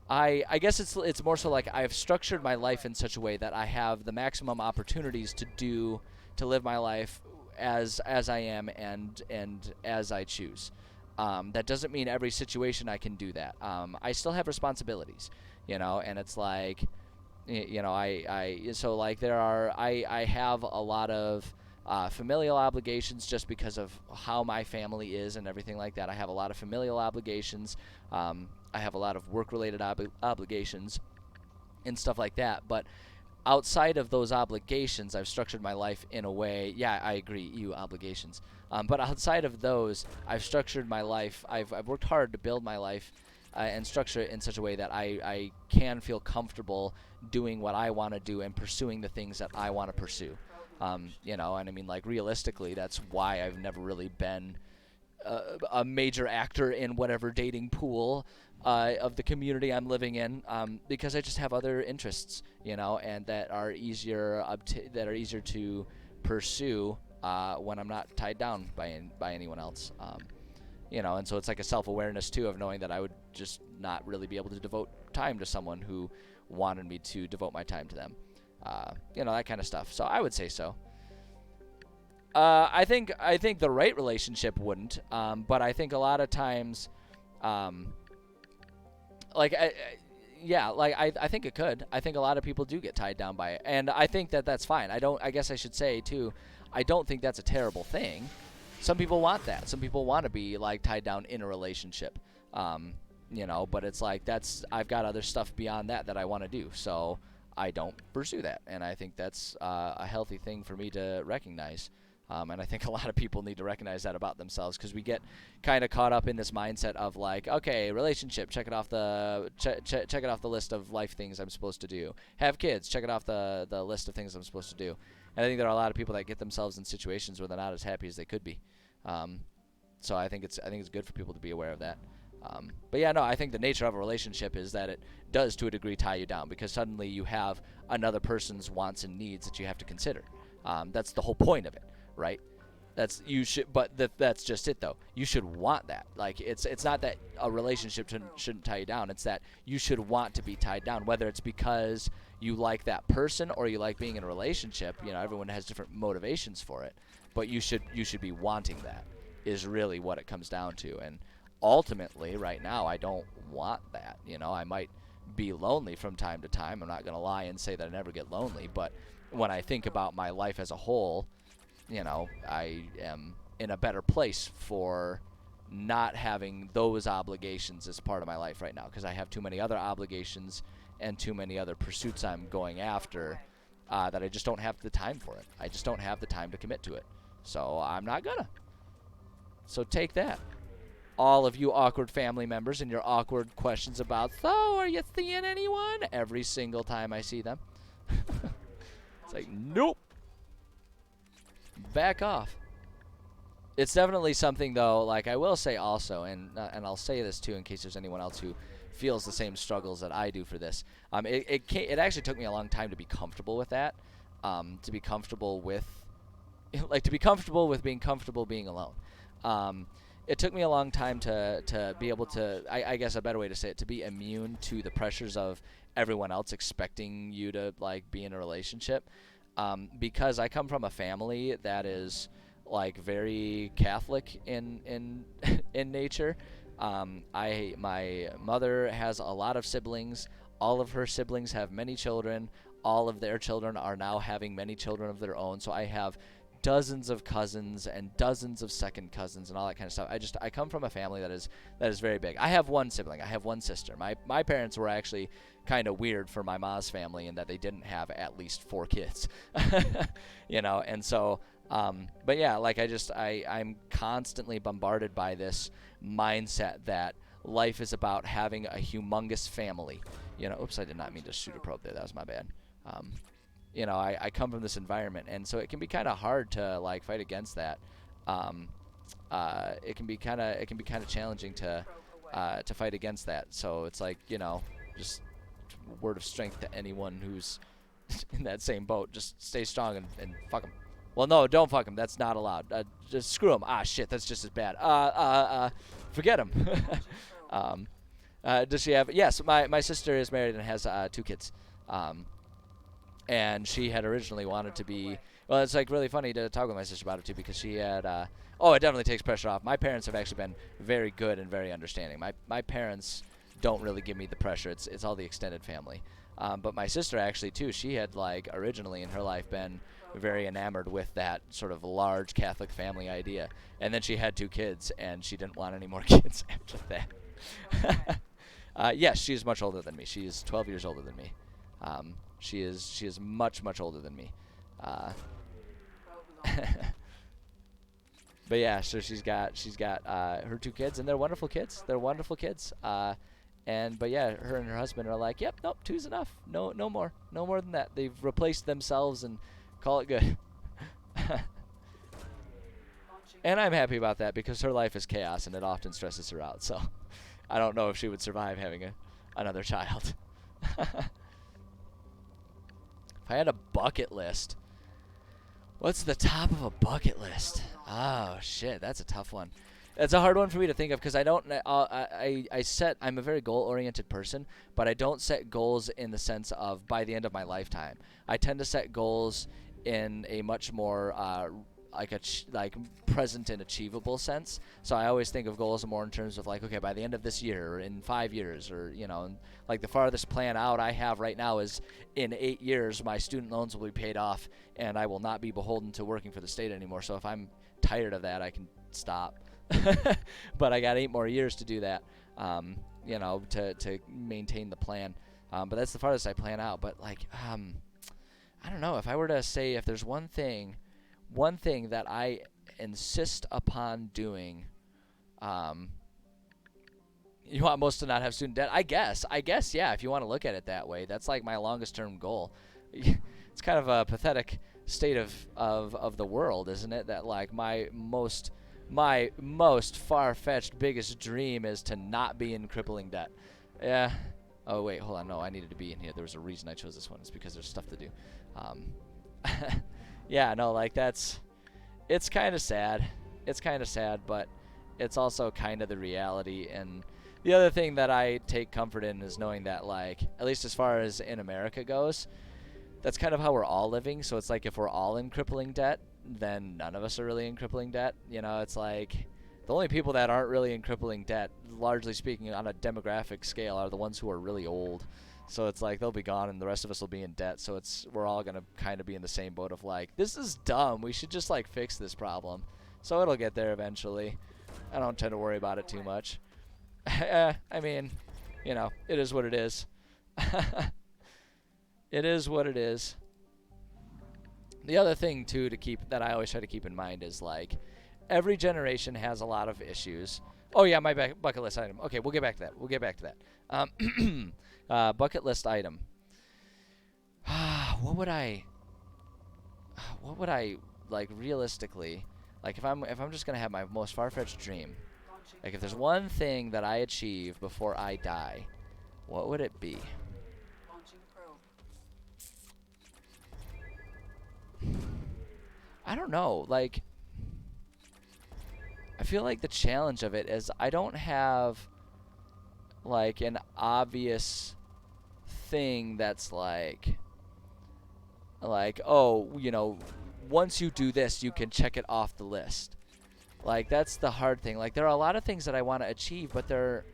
I guess it's more so like I've structured my life in such a way that I have the maximum opportunities to live my life as I am and as I choose. That doesn't mean every situation I can do that. I still have responsibilities, you know, and it's like, you know, so like I have a lot of familial obligations just because of how my family is and everything like that. I have a lot of familial obligations. I have a lot of work-related obligations and stuff like that. But outside of those obligations, I've structured my life in a way. Yeah, I agree. Obligations. But outside of those, I've structured my life. I've worked hard to build my life and structure it in such a way that I can feel comfortable doing what I want to do and pursuing the things that I want to pursue. You know, and I mean, like, realistically, that's why I've never really been a major actor in whatever dating pool of the community I'm living in, because I just have other interests, you know, and that are easier to pursue when I'm not tied down by anyone else. You know, and so it's like a self-awareness too of knowing that I would just not really be able to devote time to someone who wanted me to devote my time to them. You know, that kind of stuff. So I would say so. I think the right relationship wouldn't, but I think a lot of times, like, I think it could. I think a lot of people do get tied down by it, and I think that that's fine. I guess I should say too, I don't think that's a terrible thing. Some people want that. Some people want to be like tied down in a relationship, you know. But it's like I've got other stuff beyond that I want to do, so I don't pursue that, and I think that's a healthy thing for me to recognize. And I think a lot of people need to recognize that about themselves, because we get kind of caught up in this mindset of like, okay, relationship, check it off the check it off the list of life things I'm supposed to do. Have kids, check it off the list of things I'm supposed to do. And I think there are a lot of people that get themselves in situations where they're not as happy as they could be. So I think it's good for people to be aware of that. But yeah, no, I think the nature of a relationship is that it does to a degree tie you down, because suddenly you have another person's wants and needs that you have to consider. That's the whole point of it. Right? That's just it though. You should want that. Like, it's not that a relationship shouldn't tie you down. It's that you should want to be tied down, whether it's because you like that person or you like being in a relationship. You know, everyone has different motivations for it, but you should be wanting that, is really what it comes down to. And ultimately, right now, I don't want that. You know, I might be lonely from time to time. I'm not going to lie and say that I never get lonely, but when I think about my life as a whole, you know, I am in a better place for not having those obligations as part of my life right now, because I have too many other obligations and too many other pursuits I'm going after that I just don't have the time for it. I just don't have the time to commit to it. So I'm not gonna. So take that. All of you awkward family members and your awkward questions about, so are you seeing anyone? Every single time I see them. It's like, nope. Back off. It's definitely something though, like I will say also, and I'll say this too in case there's anyone else who feels the same struggles that I do for this. It actually took me a long time to be comfortable with that. To be comfortable with being comfortable being alone. It took me a long time to be able to, I guess a better way to say it, to be immune to the pressures of everyone else expecting you to like be in a relationship, because I come from a family that is like very Catholic in in nature. My mother has a lot of siblings. All of her siblings have many children. All of their children are now having many children of their own. So I have dozens of cousins and dozens of second cousins and all that kind of stuff. I come from a family that is very big. I have one sibling. I have one sister. My parents were actually kind of weird for my mom's family in that they didn't have at least 4 kids. You know, and so but yeah, like I'm constantly bombarded by this mindset that life is about having a humongous family. You know, oops, I did not mean to shoot a probe there. That was my bad. You know, I come from this environment, and so it can be kind of hard to like fight against that. It can be kind of challenging to fight against that. So it's like, you know, just word of strength to anyone who's in that same boat. Just stay strong and fuck them. Well, no, don't fuck them. That's not allowed. Just screw them. Ah, shit, that's just as bad. Forget them. Does she have? Yes, my sister is married and has 2 kids. And she had originally wanted to be. Well, it's like really funny to talk with my sister about it too, because she had. Oh, it definitely takes pressure off. My parents have actually been very good and very understanding. My parents don't really give me the pressure. It's all the extended family. But my sister actually too. She had like originally in her life been very enamored with that sort of large Catholic family idea, and then she had 2 kids, and she didn't want any more kids after that. Yes, she is much older than me. She is 12 years older than me. She is much older than me. But yeah, so she's got her 2 kids, and they're wonderful kids. They're wonderful kids. But yeah, her and her husband are like, yep, nope, 2's enough. No more than that. They've replaced themselves and call it good. And I'm happy about that because her life is chaos and it often stresses her out. So I don't know if she would survive having another child. If I had a bucket list, what's the top of a bucket list? Oh shit, that's a tough one. It's a hard one for me to think of because I don't. I'm a very goal-oriented person, but I don't set goals in the sense of by the end of my lifetime. I tend to set goals in a much more like present and achievable sense. So I always think of goals more in terms of like, okay, by the end of this year, or in 5 years, or you know, and like the farthest plan out I have right now is in 8 years my student loans will be paid off and I will not be beholden to working for the state anymore. So if I'm tired of that, I can stop. But I got 8 more years to do that, you know, to maintain the plan. But that's the farthest I plan out. But like, I don't know if I were to say if there's one thing that I insist upon doing. You want most to not have student debt? I guess, yeah, if you want to look at it that way. That's like my longest term goal. It's kind of a pathetic state of the world, isn't it? That like my most far-fetched biggest dream is to not be in crippling debt. Yeah. Oh wait, hold on. No, I needed to be in here. There was a reason I chose this one. It's because there's stuff to do. Yeah, no, like it's kind of sad. It's kind of sad, but it's also kind of the reality. And the other thing that I take comfort in is knowing that, like, at least as far as in America goes, that's kind of how we're all living. So it's like if we're all in crippling debt, then none of us are really in crippling debt. You know, it's like the only people that aren't really in crippling debt, largely speaking on a demographic scale, are the ones who are really old. So it's like they'll be gone and the rest of us will be in debt. So we're all going to kind of be in the same boat of like, this is dumb. We should just like fix this problem. So it'll get there eventually. I don't tend to worry about it too much. I mean, you know, it is what it is. It is what it is. The other thing too that I always try to keep in mind is like every generation has a lot of issues. Oh yeah, my bucket list item. Okay, we'll get back to that. Bucket list item. What would I like realistically, like if I'm just gonna have my most far-fetched dream, like if there's one thing that I achieve before I die, what would it be? I don't know. Like, I feel like the challenge of it is I don't have like an obvious thing that's like oh, you know, once you do this you can check it off the list. Like that's the hard thing. Like there are a lot of things that I want to achieve, but they're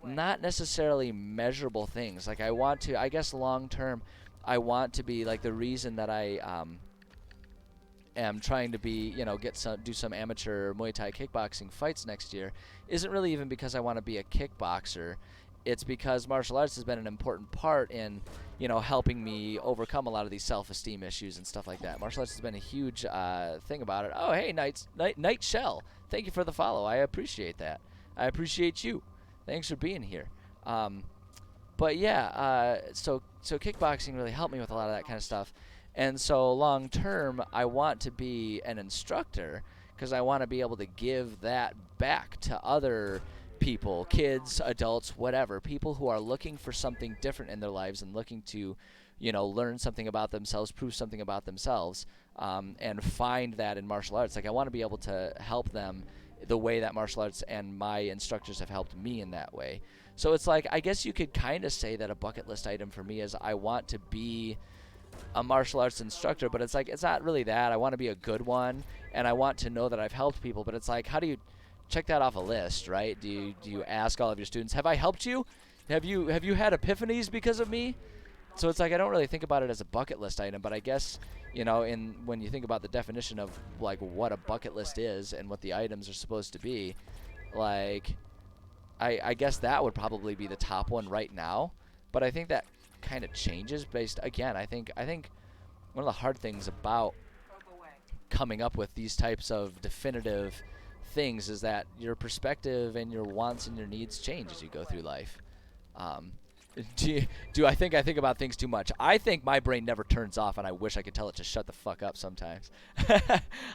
not necessarily measurable things. Like I guess long term I want to be like the reason that I am trying to be, you know, do some amateur Muay Thai kickboxing fights next year isn't really even because I want to be a kickboxer. It's because martial arts has been an important part in, you know, helping me overcome a lot of these self-esteem issues and stuff like that. Martial arts has been a huge thing about it. Oh, hey, Night Shell. Thank you for the follow. I appreciate that. I appreciate you. Thanks for being here. But yeah, so kickboxing really helped me with a lot of that kind of stuff. And so long term, I want to be an instructor because I want to be able to give that back to other people, kids, adults, whatever, people who are looking for something different in their lives and looking to, you know, learn something about themselves, prove something about themselves, and find that in martial arts. Like I want to be able to help them the way that martial arts and my instructors have helped me in that way. So it's like, I guess you could kind of say that a bucket list item for me is I want to be a martial arts instructor, but it's like, it's not really that. I want to be a good one, and I want to know that I've helped people, but it's like, how do you check that off a list, right? Do you ask all of your students, have I helped you? Have you had epiphanies because of me? So it's like, I don't really think about it as a bucket list item, but I guess, you know, when you think about the definition of like what a bucket list is and what the items are supposed to be, like I guess that would probably be the top one right now, but I think that kind of changes based, again, I think one of the hard things about coming up with these types of definitive things is that your perspective and your wants and your needs change as you go through life. Do I think about things too much? I think my brain never turns off, and I wish I could tell it to shut the fuck up sometimes.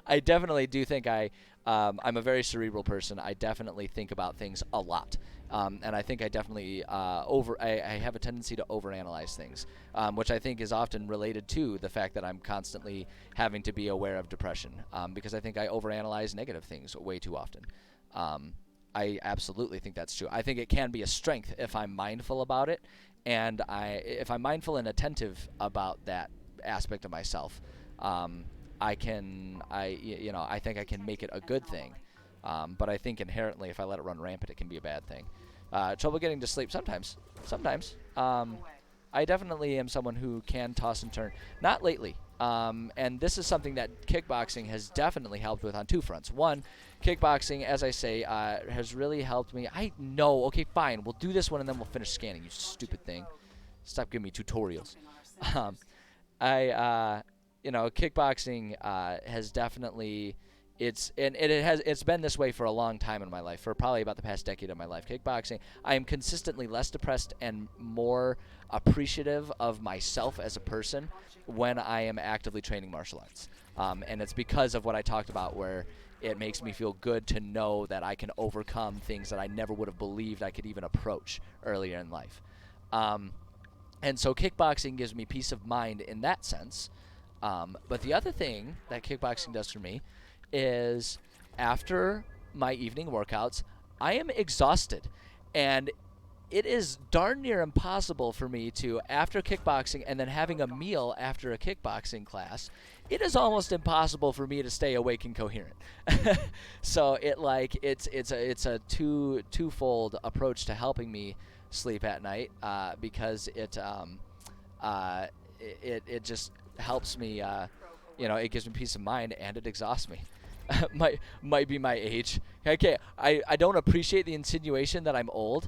I definitely do think I'm a very cerebral person. I definitely think about things a lot. And I think I definitely I have a tendency to overanalyze things, which I think is often related to the fact that I'm constantly having to be aware of depression, because I think I overanalyze negative things way too often. I absolutely think that's true. I think it can be a strength if I'm mindful about it, and if I'm mindful and attentive about that aspect of myself, I think I can make it a good thing. But I think inherently, if I let it run rampant, it can be a bad thing. Trouble getting to sleep sometimes. I definitely am someone who can toss and turn. Not lately. And this is something that kickboxing has definitely helped with on two fronts. One, kickboxing, as I say, has really helped me. I know. Okay, fine. We'll do this one and then we'll finish scanning, you stupid thing. Stop giving me tutorials. Kickboxing has definitely... It's been this way for a long time in my life, for probably about the past decade of my life. Kickboxing, I am consistently less depressed and more appreciative of myself as a person when I am actively training martial arts. And it's because of what I talked about, where it makes me feel good to know that I can overcome things that I never would have believed I could even approach earlier in life. And so kickboxing gives me peace of mind in that sense. But the other thing that kickboxing does for me is after my evening workouts, I am exhausted, and it is darn near impossible for me to, after kickboxing and then having a meal after a kickboxing class, it is almost impossible for me to stay awake and coherent. So it's a twofold approach to helping me sleep at night, because it just helps me, it gives me peace of mind, and it exhausts me. might be my age. Okay, I don't appreciate the insinuation that I'm old.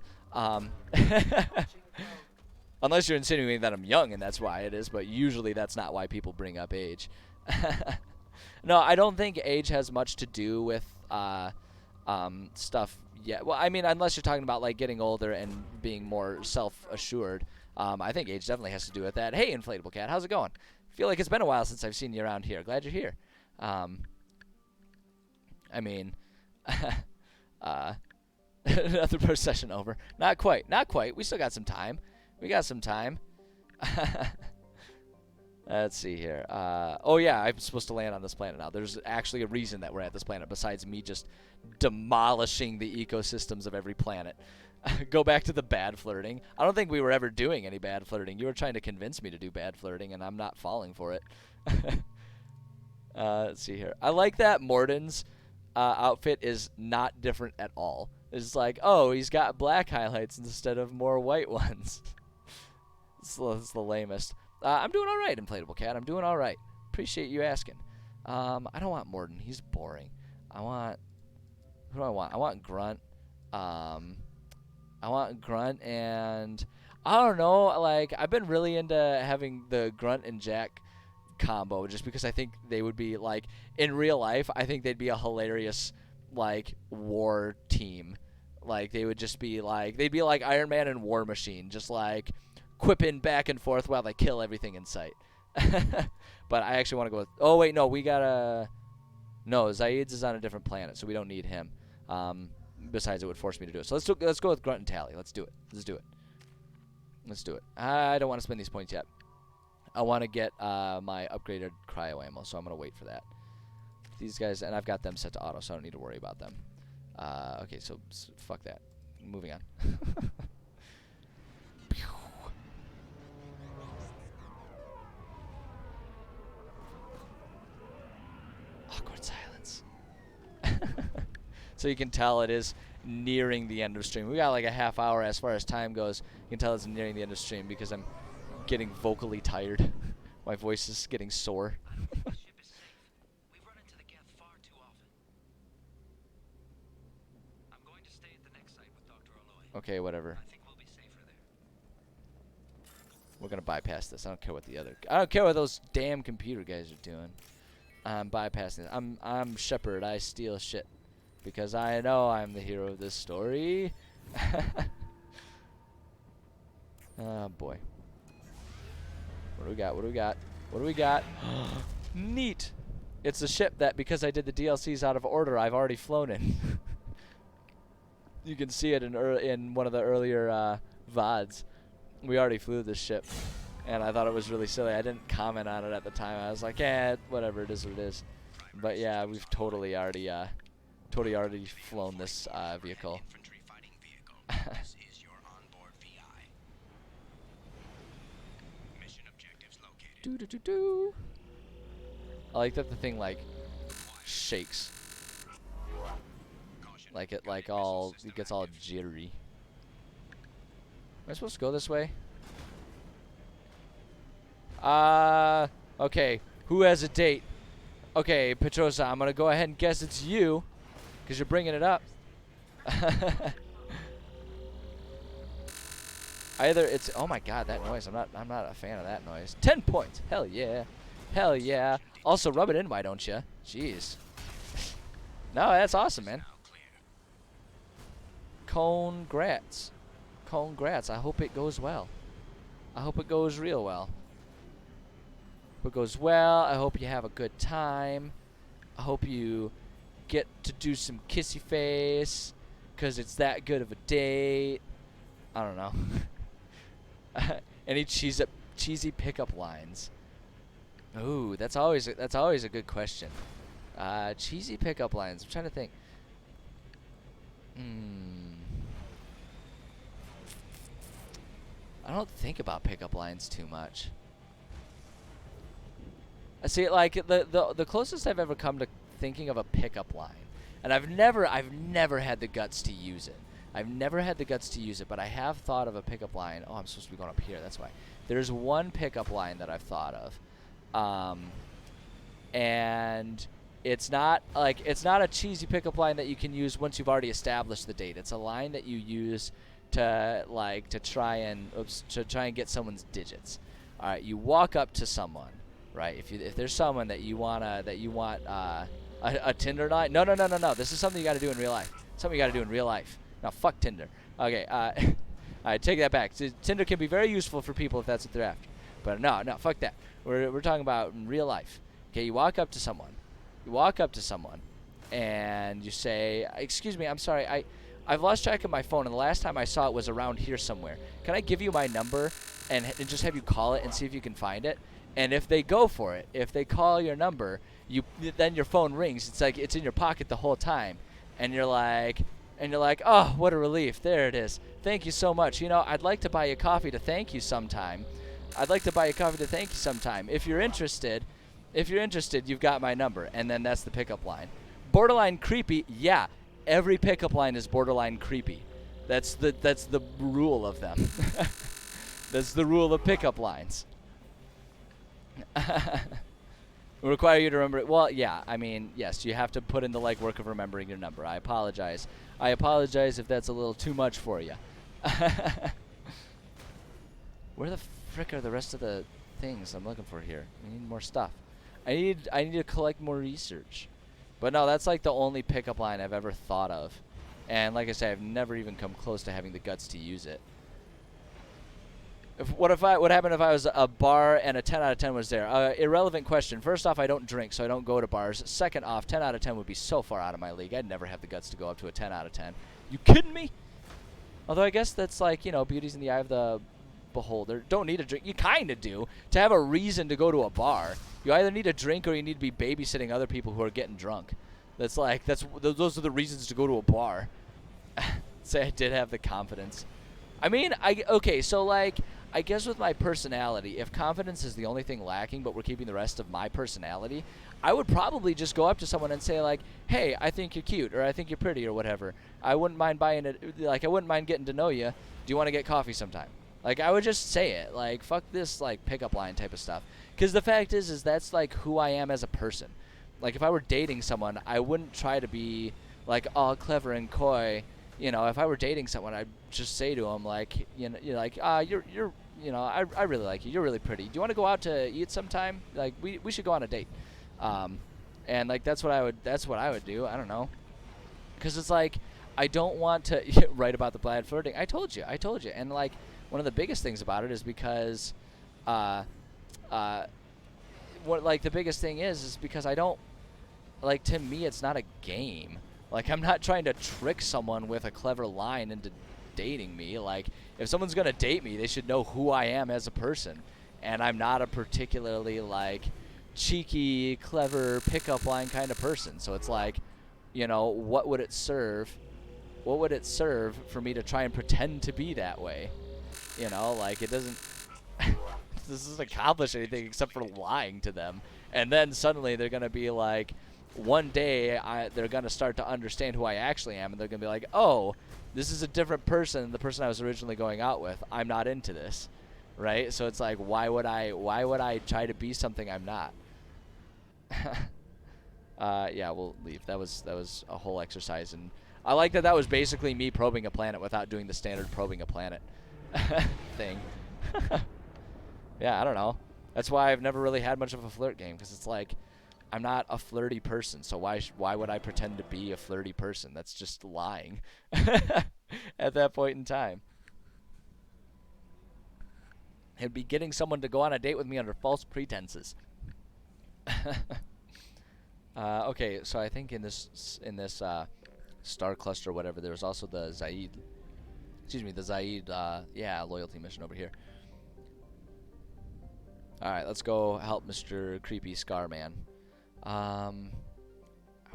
Unless you're insinuating that I'm young, and that's why it is, but usually that's not why people bring up age. No, I don't think age has much to do with stuff yet. Well, I mean, unless you're talking about like getting older and being more self-assured. I think age definitely has to do with that. Hey, Inflatable Cat, how's it going? Feel like it's been a while since I've seen you around here. Glad you're here. I mean, another pro session over. Not quite. We still got some time. Let's see here. Oh yeah, I'm supposed to land on this planet now. There's actually a reason that we're at this planet besides me just demolishing the ecosystems of every planet. Go back to the bad flirting. I don't think we were ever doing any bad flirting. You were trying to convince me to do bad flirting, and I'm not falling for it. Let's see here. I like that Morden's outfit is not different at all. It's like, oh, he's got black highlights instead of more white ones. It's the lamest. I'm doing all right, Inflatable Cat. I'm doing all right. Appreciate you asking. I don't want Morden. He's boring. I want... Who do I want? I want Grunt. I want Grunt and... I don't know. Like, I've been really into having the Grunt and Jack combo just because I think they would be, like... In real life, I think they'd be a hilarious, like, war team. Like, they would just be, like... They'd be like Iron Man and War Machine. Just, like... quipping back and forth while they kill everything in sight. But I actually want to go with... Oh, wait, no, we gotta... No, Zaid's is on a different planet, so we don't need him. Besides, it would force me to do it. So let's go with Grunt and Tally. Let's do it. Let's do it. Let's do it. I don't want to spend these points yet. I want to get my upgraded cryo ammo, so I'm going to wait for that. These guys... And I've got them set to auto, so I don't need to worry about them. Okay, so fuck that. Moving on. Awkward silence. So you can tell it is nearing the end of stream. We got like a half hour as far as time goes. You can tell it's nearing the end of stream because I'm getting vocally tired. My voice is getting sore. I don't think the ship is safe. We've run into the Geth far too often. I'm going to stay at the next site with Dr. Aloy. Okay, whatever. I think we'll be safer there. We're gonna bypass this. I don't care what I don't care what those damn computer guys are doing. I'm bypassing it. I'm Shepard. I steal shit because I know I'm the hero of this story. Oh boy. What do we got? What do we got? What do we got? Neat. It's a ship that, because I did the DLCs out of order, I've already flown in. You can see it in one of the earlier VODs. We already flew this ship, and I thought it was really silly. I didn't comment on it at the time. I was like, whatever, it is what it is. But yeah, we've totally already flown this vehicle. Infantry fighting vehicle. This is your onboard VI. Mission objectives located. Do do do do. I like that the thing like shakes, like it gets all jittery. Am I supposed to go this way? Okay. Who has a date? Okay, Petrosa, I'm gonna go ahead and guess it's you, cause you're bringing it up. Either it's... Oh my god, that noise. I'm not a fan of that noise. 10 points. Hell yeah. Hell yeah. Also, rub it in, why don't you? Jeez. No, that's awesome, man. Congrats. Congrats. I hope it goes well. I hope it goes real well. Hope it goes well. I hope you have a good time. I hope you get to do some kissy face, cause it's that good of a date. I don't know. Any cheesy pickup lines? Ooh, that's always a good question. Cheesy pickup lines. I'm trying to think. I don't think about pickup lines too much. I see, like the closest I've ever come to thinking of a pickup line, and I've never had the guts to use it. I've never had the guts to use it, but I have thought of a pickup line. Oh, I'm supposed to be going up here. That's why. There's one pickup line that I've thought of, and it's not a cheesy pickup line that you can use once you've already established the date. It's a line that you use to try and get someone's digits. All right, you walk up to someone, right? If there's someone that you want a Tinder line. No. This is something you got to do in real life. Something you got to do in real life. No, fuck Tinder. Okay, all right, take that back. So, Tinder can be very useful for people if that's what they're after. But no, fuck that. We're talking about in real life. Okay, you walk up to someone. And you say, "Excuse me, I'm sorry. I've lost track of my phone, and the last time I saw it was around here somewhere. Can I give you my number and just have you call it and see if you can find it?" And if they go for it, if they call your number, then your phone rings. It's like it's in your pocket the whole time, and you're like, oh, what a relief. There it is. Thank you so much. You know, I'd like to buy you coffee to thank you sometime. I'd like to buy you coffee to thank you sometime. If you're interested, you've got my number. And then that's the pickup line. Borderline creepy, yeah. Every pickup line is borderline creepy. That's the rule of them. That's the rule of pickup lines. Require you to remember it. Well, yeah, I mean, yes, you have to put in the legwork of remembering your number. I apologize. I apologize if that's a little too much for you. Where the frick are the rest of the things I'm looking for here? I need more stuff. I need to collect more research. But no, that's like the only pickup line I've ever thought of. And like I said, I've never even come close to having the guts to use it. What happened if I was a bar and a 10 out of 10 was there? Irrelevant question. First off, I don't drink, so I don't go to bars. Second off, 10 out of 10 would be so far out of my league. I'd never have the guts to go up to a 10 out of 10. You kidding me? Although I guess that's like, you know, beauty's in the eye of the beholder. Don't need a drink. You kind of do. To have a reason to go to a bar, you either need a drink or you need to be babysitting other people who are getting drunk. Those are the reasons to go to a bar. Say I did have the confidence. I mean, so like, I guess with my personality, if confidence is the only thing lacking, but we're keeping the rest of my personality, I would probably just go up to someone and say like, hey, I think you're cute, or I think you're pretty, or whatever. I wouldn't mind buying it. Like, I wouldn't mind getting to know you. Do you want to get coffee sometime? Like, I would just say it. Like, fuck this, like, pickup line type of stuff. Because the fact is that's, like, who I am as a person. Like, if I were dating someone, I wouldn't try to be, like, all clever and coy. You know, if I were dating someone, I'd just say to them, like, you're you know, I really like you. You're really pretty. Do you want to go out to eat sometime? Like, we should go on a date. And, like, that's what I would do. I don't know. Because it's like, I don't want to write about the bad flirting. I told you. And, like, one of the biggest things about it is because, the biggest thing is because I don't, like, to me, it's not a game. Like, I'm not trying to trick someone with a clever line into dating me. Like, if someone's going to date me, they should know who I am as a person. And I'm not a particularly, like, cheeky, clever pickup line kind of person. So it's like, you know, what would it serve? What would it serve for me to try and pretend to be that way? You know, like, it doesn't this doesn't accomplish anything except for lying to them. And then suddenly they're going to be like, one day they're going to start to understand who I actually am, and they're going to be like, oh, this is a different person than the person I was originally going out with. I'm not into this, right? So it's like, why would I try to be something I'm not? Yeah, we'll leave. That was a whole exercise, and I like that was basically me probing a planet without doing the standard probing a planet thing. Yeah, I don't know. That's why I've never really had much of a flirt game, because it's like, I'm not a flirty person, so why would I pretend to be a flirty person? That's just lying at that point in time. It'd be getting someone to go on a date with me under false pretenses. Okay, so I think in this star cluster or whatever, there's also the Zaid. Excuse me, the Zaid. Yeah, loyalty mission over here. All right, let's go help Mr. Creepy Scar Man. I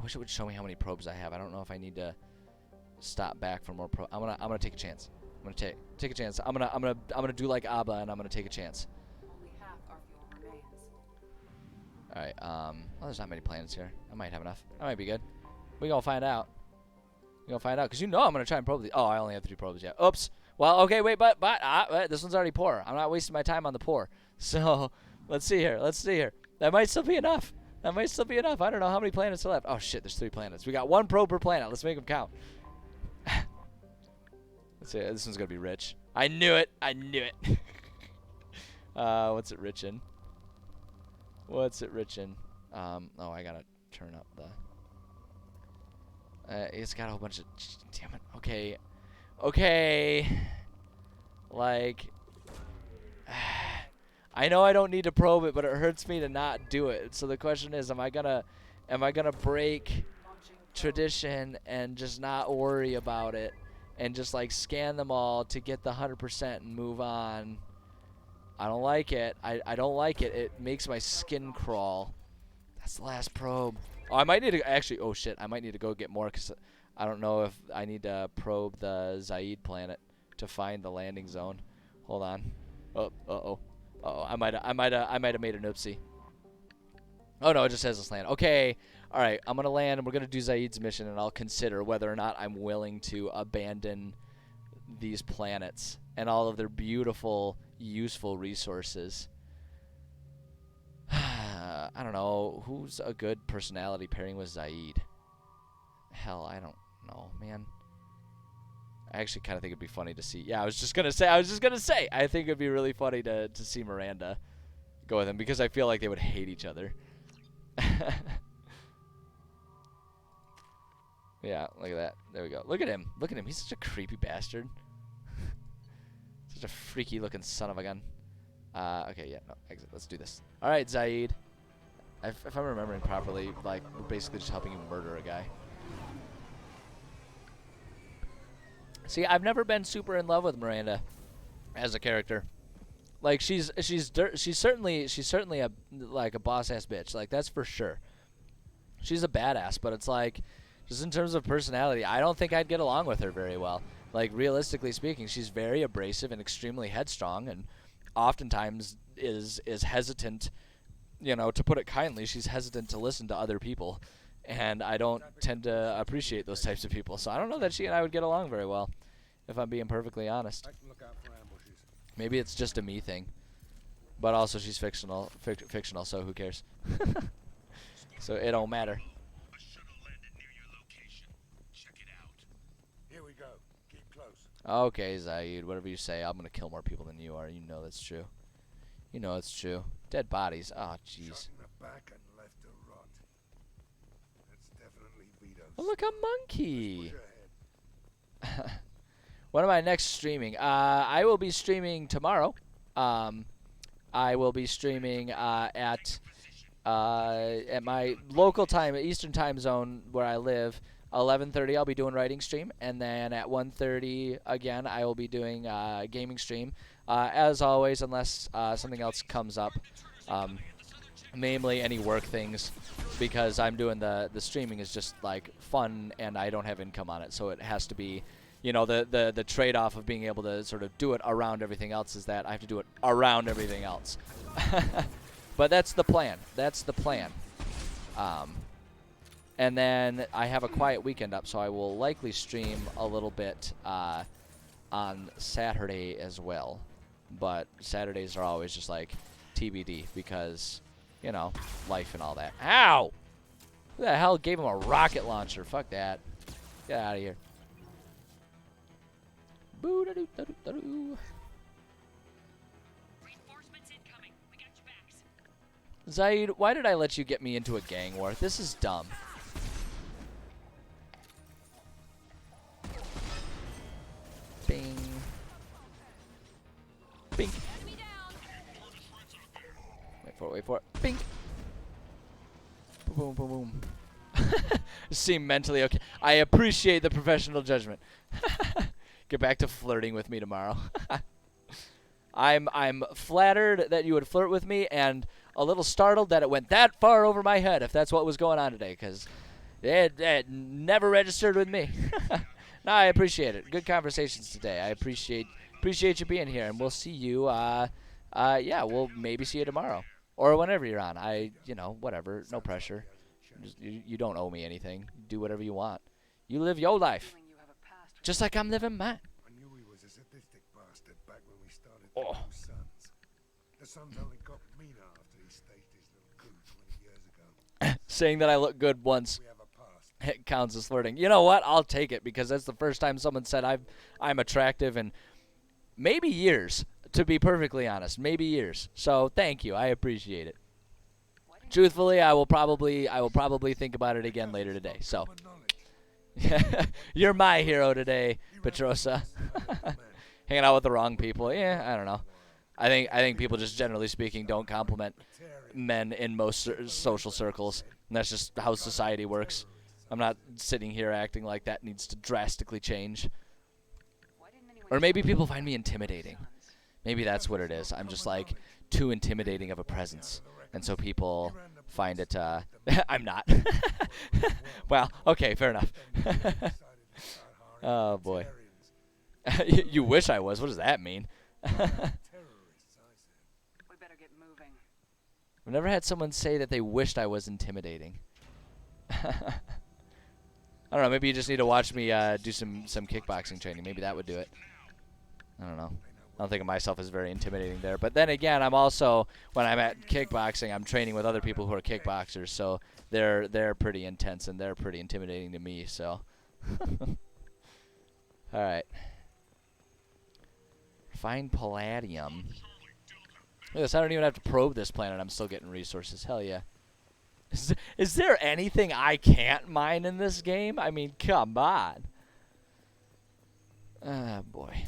wish it would show me how many probes I have. I don't know if I need to stop back for more I'm gonna take a chance. I'm gonna take a chance. I'm gonna do like Abba, and I'm gonna take a chance. Only half our fuel remains. All right. Well, there's not many planets here. I might have enough. That might be good. We gonna find out. We gonna find out, because you know I'm gonna try and probe these. Oh, I only have 3 probes yet. Oops. Well, okay, wait, but this one's already poor. I'm not wasting my time on the poor. So let's see here. That might still be enough. I don't know how many planets are left. Oh shit, there's 3 planets. We got 1 probe per planet. Let's make them count. Let's see. This one's gonna be rich. I knew it. What's it rich in? Oh, I gotta turn up the. It's got a whole bunch of. Damn it. Okay. Like. I know I don't need to probe it, but it hurts me to not do it. So the question is, am I gonna break tradition and just not worry about it, and just like scan them all to get the 100% and move on? I don't like it. I don't like it. It makes my skin crawl. That's the last probe. Oh, I might need to actually. Oh shit! I might need to go get more because I don't know if I need to probe the Zaid planet to find the landing zone. Hold on. Oh, oh. I might have made an oopsie. Oh no, it just says let's land. Okay. All right. I'm gonna land, and we're gonna do Zaid's mission, and I'll consider whether or not I'm willing to abandon these planets and all of their beautiful, useful resources. I don't know. Who's a good personality pairing with Zaid? Hell, I don't know, man. I actually kind of think it'd be funny to see. Yeah, I was just gonna say. I think it'd be really funny to see Miranda go with him because I feel like they would hate each other. Yeah, look at that. There we go. Look at him. Look at him. He's such a creepy bastard. Such a freaky looking son of a gun. Okay, yeah, no, exit. Let's do this. All right, Zaid. If I'm remembering properly, like, we're basically just helping you murder a guy. See, I've never been super in love with Miranda as a character. Like, she's certainly a like a boss ass bitch. Like, that's for sure. She's a badass, but it's like, just in terms of personality, I don't think I'd get along with her very well. Like, realistically speaking, she's very abrasive and extremely headstrong, and oftentimes is hesitant, you know, to put it kindly, she's hesitant to listen to other people, and I don't tend to appreciate those types of people. So I don't know that she and I would get along very well, if I'm being perfectly honest. Maybe it's just a me thing, but also she's fictional, so who cares? So it don't matter. Okay, Zaid, whatever you say. I'm gonna kill more people than you are. You know that's true. You know it's true. Dead bodies. Oh, jeez. Oh, look, a monkey. When am I next streaming? I will be streaming tomorrow. I will be streaming at my local time, Eastern time zone where I live. 11:30 I'll be doing writing stream, and then at 1:30 again I will be doing gaming stream. As always, unless something else comes up, namely any work things, because I'm doing the streaming is just like fun and I don't have income on it, so it has to be, you know, the trade-off of being able to sort of do it around everything else is that I have to do it around everything else. But that's the plan. That's the plan. And then I have a quiet weekend up, so I will likely stream a little bit on Saturday as well. But Saturdays are always just like TBD because, you know, life and all that. Ow! Who the hell gave him a rocket launcher? Fuck that. Get out of here. Boo-da-doo-da-doo-da-doo. Reinforcements incoming. We got your backs. Zaid, why did I let you get me into a gang war? This is dumb. Bing. Bing. Wait for it. Bing. Boom, boom, boom. Seem mentally okay. I appreciate the professional judgment. Get back to flirting with me tomorrow. I'm flattered that you would flirt with me, and a little startled that it went that far over my head, if that's what was going on today, because it never registered with me. No, I appreciate it. Good conversations today. I appreciate you being here, and we'll see you. Yeah, we'll maybe see you tomorrow or whenever you're on. You know, whatever. No pressure. You don't owe me anything. Do whatever you want. You live your life, Feeling you have a past with just like I'm living mine. I knew he was a sadistic bastard back when we started Oh. the Sons. The Sons only got meaner after he staged his little coup 20 years ago. Saying that I look good once We have a past. it counts as flirting. You know what? I'll take it because that's the first time someone said I'm attractive in maybe years. To be perfectly honest, maybe years. So thank you. I appreciate it. Why didn't Truthfully, I will probably think about it again later today. So Common knowledge. you're my hero today, Petrosa. Man, Hanging out with the wrong people. Yeah, I don't know. I think people just generally speaking don't compliment men in most social circles, and that's just how society works. I'm not sitting here acting like that needs to drastically change. Why didn't anyone Or maybe tell me people about find me the intimidating. Sons? Maybe that's what it is. I'm just like too intimidating of a presence, and so people find it. I'm not. Well, okay, fair enough. Oh boy. You wish I was. What does that mean? We better get moving. I've never had someone say that they wished I was intimidating. I don't know. Maybe you just need to watch me do some kickboxing training. Maybe that would do it. I don't know. I don't think of myself as very intimidating there. But then again, I'm also, when I'm at kickboxing, I'm training with other people who are kickboxers, so they're pretty intense and they're pretty intimidating to me. So, all right. Find palladium. Look at this. I don't even have to probe this planet. I'm still getting resources. Hell yeah. Is there anything I can't mine in this game? I mean, come on. Ah, boy.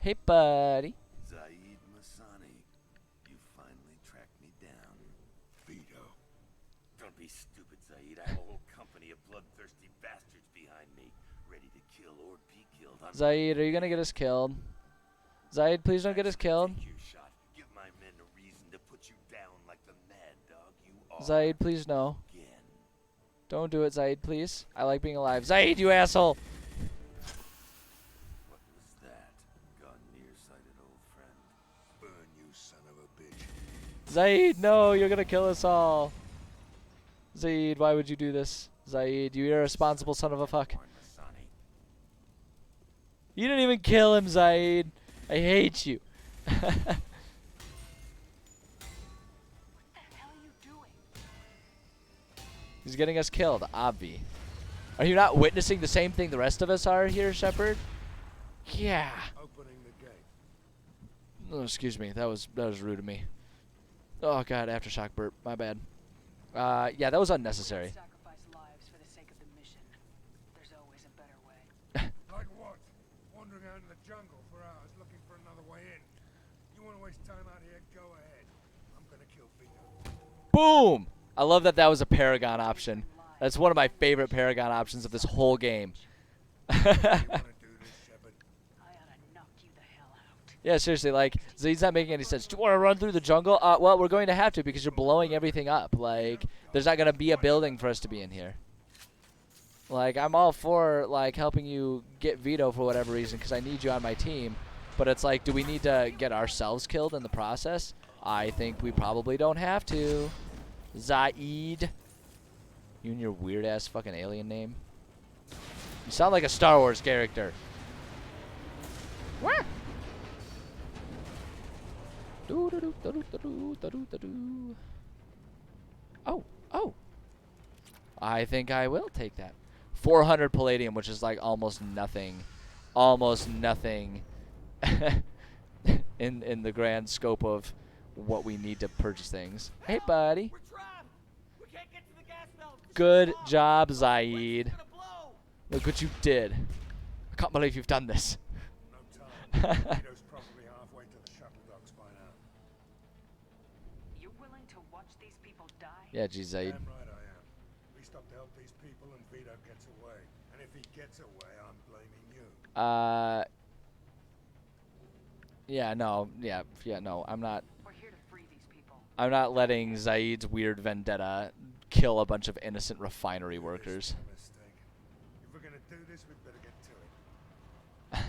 Hey, buddy. Zaid Masani, you finally tracked me down. Vito. Don't be stupid, Zaid. I have a whole company of bloodthirsty bastards behind me, ready to kill or be killed. Zaid, are you gonna get us killed? Zaid, please don't get us killed. Take your shot. Give my men a reason to put you down like the mad dog you are. Zaid, please no. Again. Don't do it, Zaid, please. I like being alive. Zaid, you asshole! What was that? Gone nearsighted, old friend. Burn, you son of a bitch. Zaid, no, you're gonna kill us all. Zaid, why would you do this? Zaid, you irresponsible son of a fuck. Warren Masani. You didn't even kill him, Zaid. I hate you. What the hell are you doing? He's getting us killed, Obvi. Are you not witnessing the same thing the rest of us are here, Shepard? Yeah. Opening the gate. Oh, excuse me. That was rude of me. Oh god, aftershock burp. My bad. Yeah, that was unnecessary. Sacrifice lives for the sake of the mission. There's always a better way. Like what? Wandering out in the jungle for hours looking for another way in. You want to waste time out here? Go ahead. I'm gonna kill Vito. Boom! I love that that was a Paragon option. That's one of my favorite Paragon options of this whole game. You want to do this, Shepard? I ought to knock you the hell out. Yeah, seriously, like, Zaid's not making any sense. Do you want to run through the jungle? Well, we're going to have to because you're blowing everything up. Like, there's not going to be a building for us to be in here. Like, I'm all for, like, helping you get Vito for whatever reason because I need you on my team. But it's like, do we need to get ourselves killed in the process? I think we probably don't have to. Zaid. You and your weird-ass fucking alien name. You sound like a Star Wars character. Wah! Oh, oh. I think I will take that. 400 palladium, which is like almost nothing. Almost nothing in the grand scope of what we need to purchase things. Hey, buddy. We're trapped! We can't get to the gas belt! Good job, Zaid. It's gonna blow! Look what you did. I can't believe you've done this. No time. Vito's probably halfway to the shuttle docks by now. You willing to watch these people die? Yeah, geez, Zaid. Damn right I am. We stop to help these people and Vito gets away. And if he gets away, I'm blaming you. Yeah, no, I'm not. We're here to free these people. I'm not letting Zaid's weird vendetta kill a bunch of innocent refinery workers. This is a mistake. If we're gonna do this, we'd better get to it.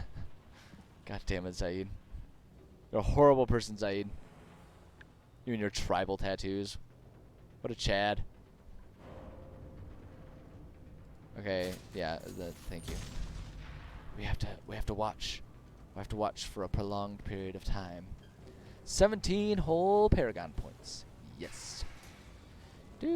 God damn it, Zaid. You're a horrible person, Zaid. You and your tribal tattoos. What a Chad. Okay, yeah, thank you. We have to watch. We have to watch for a prolonged period of time. 17 whole Paragon points. Yes. Ah!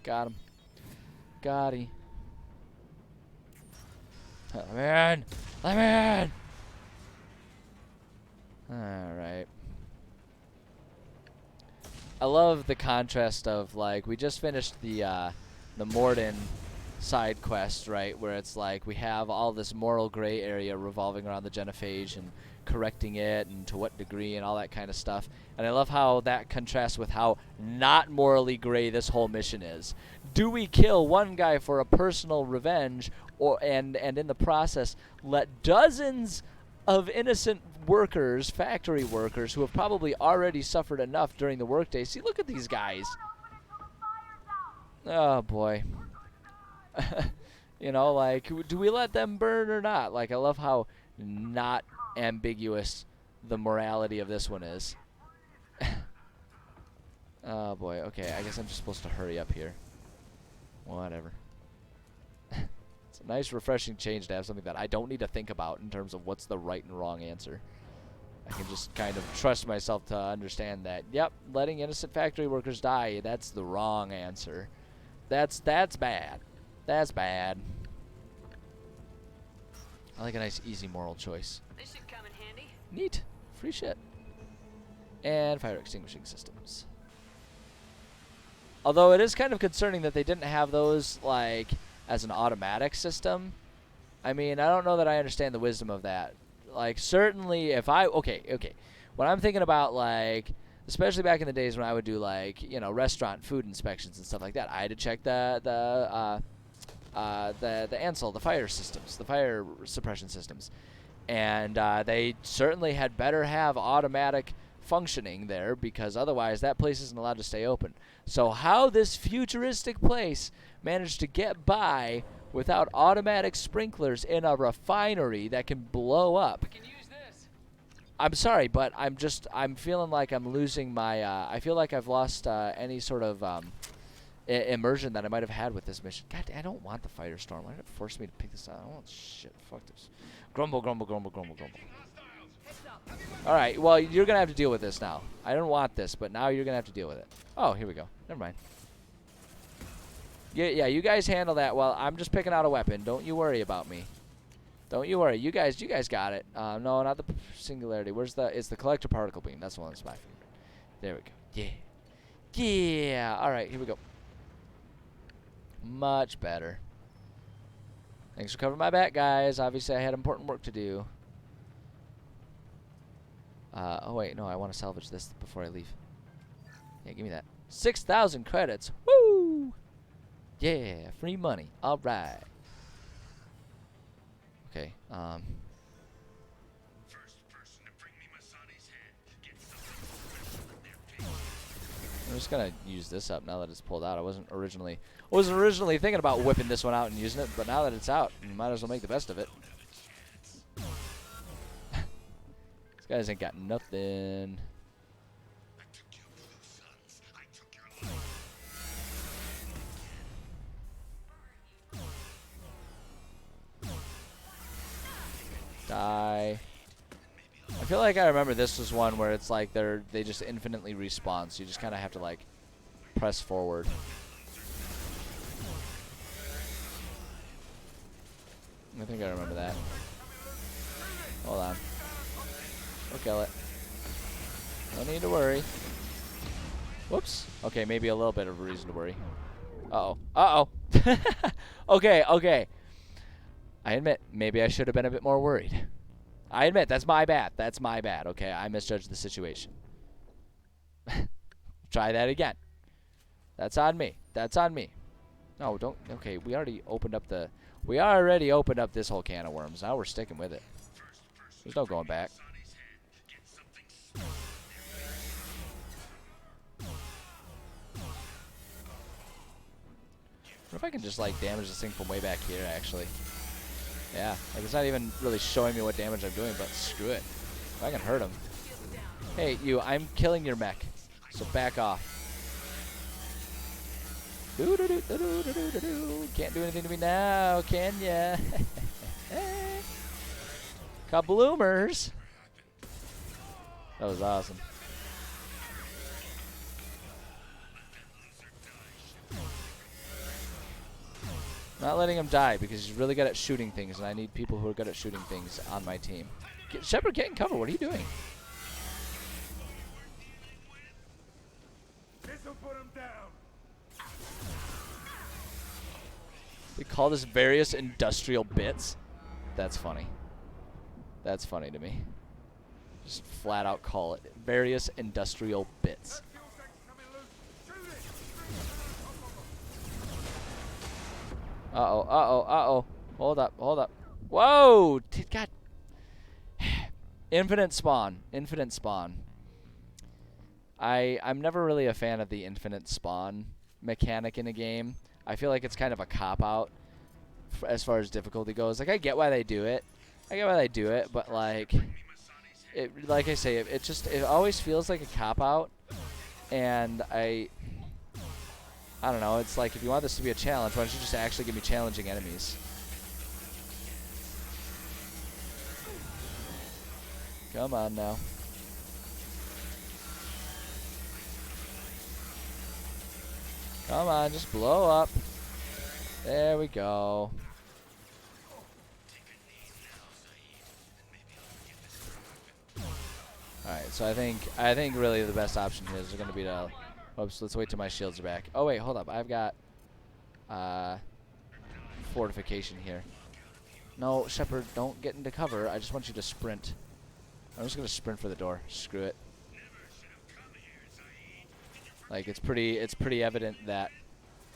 Got him. Got him. Let me in! Let me in! Alright. I love the contrast of, like, we just finished the Morden side quest, right, where it's like we have all this moral gray area revolving around the genophage and correcting it and to what degree and all that kind of stuff. And I love how that contrasts with how not morally gray this whole mission is. Do we kill one guy for a personal revenge, or and in the process let dozens of innocent workers, factory workers, who have probably already suffered enough during the workday? See, look at these guys. Oh boy. You know, like, do we let them burn or not? Like, I love how not ambiguous the morality of this one is. Oh boy, okay, I guess I'm just supposed to hurry up here. Whatever. It's a nice refreshing change to have something that I don't need to think about in terms of what's the right and wrong answer. I can just kind of trust myself to understand that, yep, letting innocent factory workers die, that's the wrong answer. That's bad. That's bad. I like a nice, easy moral choice. This should come in handy. Neat. Free shit. And fire extinguishing systems. Although it is kind of concerning that they didn't have those, like, as an automatic system. I mean, I don't know that I understand the wisdom of that. Like, certainly if I... Okay. When I'm thinking about, like... Especially back in the days when I would do, like, you know, restaurant food inspections and stuff like that, I had to check the ANSEL, the fire systems, the fire suppression systems. And they certainly had better have automatic functioning there, because otherwise that place isn't allowed to stay open. So how this futuristic place managed to get by without automatic sprinklers in a refinery that can blow up. Can use this. I'm sorry, but I'm feeling like I'm losing my, I feel like I've lost any sort of immersion that I might have had with this mission. God, I don't want the firestorm. Why did it force me to pick this up? I don't want shit. Fuck this. Grumble, grumble, grumble, grumble, grumble. Alright, well, you're going to have to deal with this now. I don't want this, but now you're going to have to deal with it. Oh, here we go. Never mind. Yeah, you guys handle that while I'm just picking out a weapon. Don't you worry about me. Don't you worry. You guys got it. No, not the singularity. It's the collector particle beam. That's the one that's my favorite. There we go. Yeah. Yeah. Alright, here we go. Much better. Thanks for covering my back, guys. Obviously, I had important work to do. Oh, wait. No, I want to salvage this before I leave. Yeah, give me that. 6,000 credits. Woo! Yeah, free money. All right. Okay. First person to bring me Masani's head gets something special in their pay. I'm just gonna use this up now that it's pulled out. I wasn't originally thinking about whipping this one out and using it, but now that it's out, you might as well make the best of it. These guys ain't got nothing. I took your blue sons. I took your life. Die. I feel like I remember this was one where it's like they just infinitely respawn, so you just kind of have to like press forward. I think I remember that. Hold on. We'll kill it. No need to worry. Whoops. Okay, maybe a little bit of a reason to worry. Uh-oh. Uh-oh. Okay. I admit, maybe I should have been a bit more worried. I admit, that's my bad. That's my bad, okay? I misjudged the situation. Try that again. That's on me. That's on me. No, don't. Okay, we already opened up this whole can of worms. Now we're sticking with it. There's no going back. What if I can just like damage this thing from way back here, actually? Yeah, like it's not even really showing me what damage I'm doing, but screw it. If I can hurt him. Hey, you, I'm killing your mech, so back off. Can't do anything to me now, can ya? Kabloomers. That was awesome. Not letting him die because he's really good at shooting things, and I need people who are good at shooting things on my team. Shepard, get in cover. What are you doing? This'll put him down. They call this various industrial bits. That's funny. That's funny to me. Just flat out call it various industrial bits. That fuel tank's coming loose. Shoot it. Uh-oh, uh-oh, uh-oh. Hold up, hold up. Whoa! God. Infinite spawn. Infinite spawn. I'm never really a fan of the infinite spawn mechanic in a game. I feel like it's kind of a cop-out as far as difficulty goes. Like, I get why they do it. But, like, like I say, it always feels like a cop-out. And I don't know. It's like, if you want this to be a challenge, why don't you just actually give me challenging enemies? Come on now. Come on, just blow up. There we go. Alright, so I think really the best option here is going to be to... Oops, let's wait till my shields are back. Oh wait, hold up. I've got fortification here. No, Shepard, don't get into cover. I just want you to sprint. I'm just going to sprint for the door. Screw it. Like, it's pretty evident that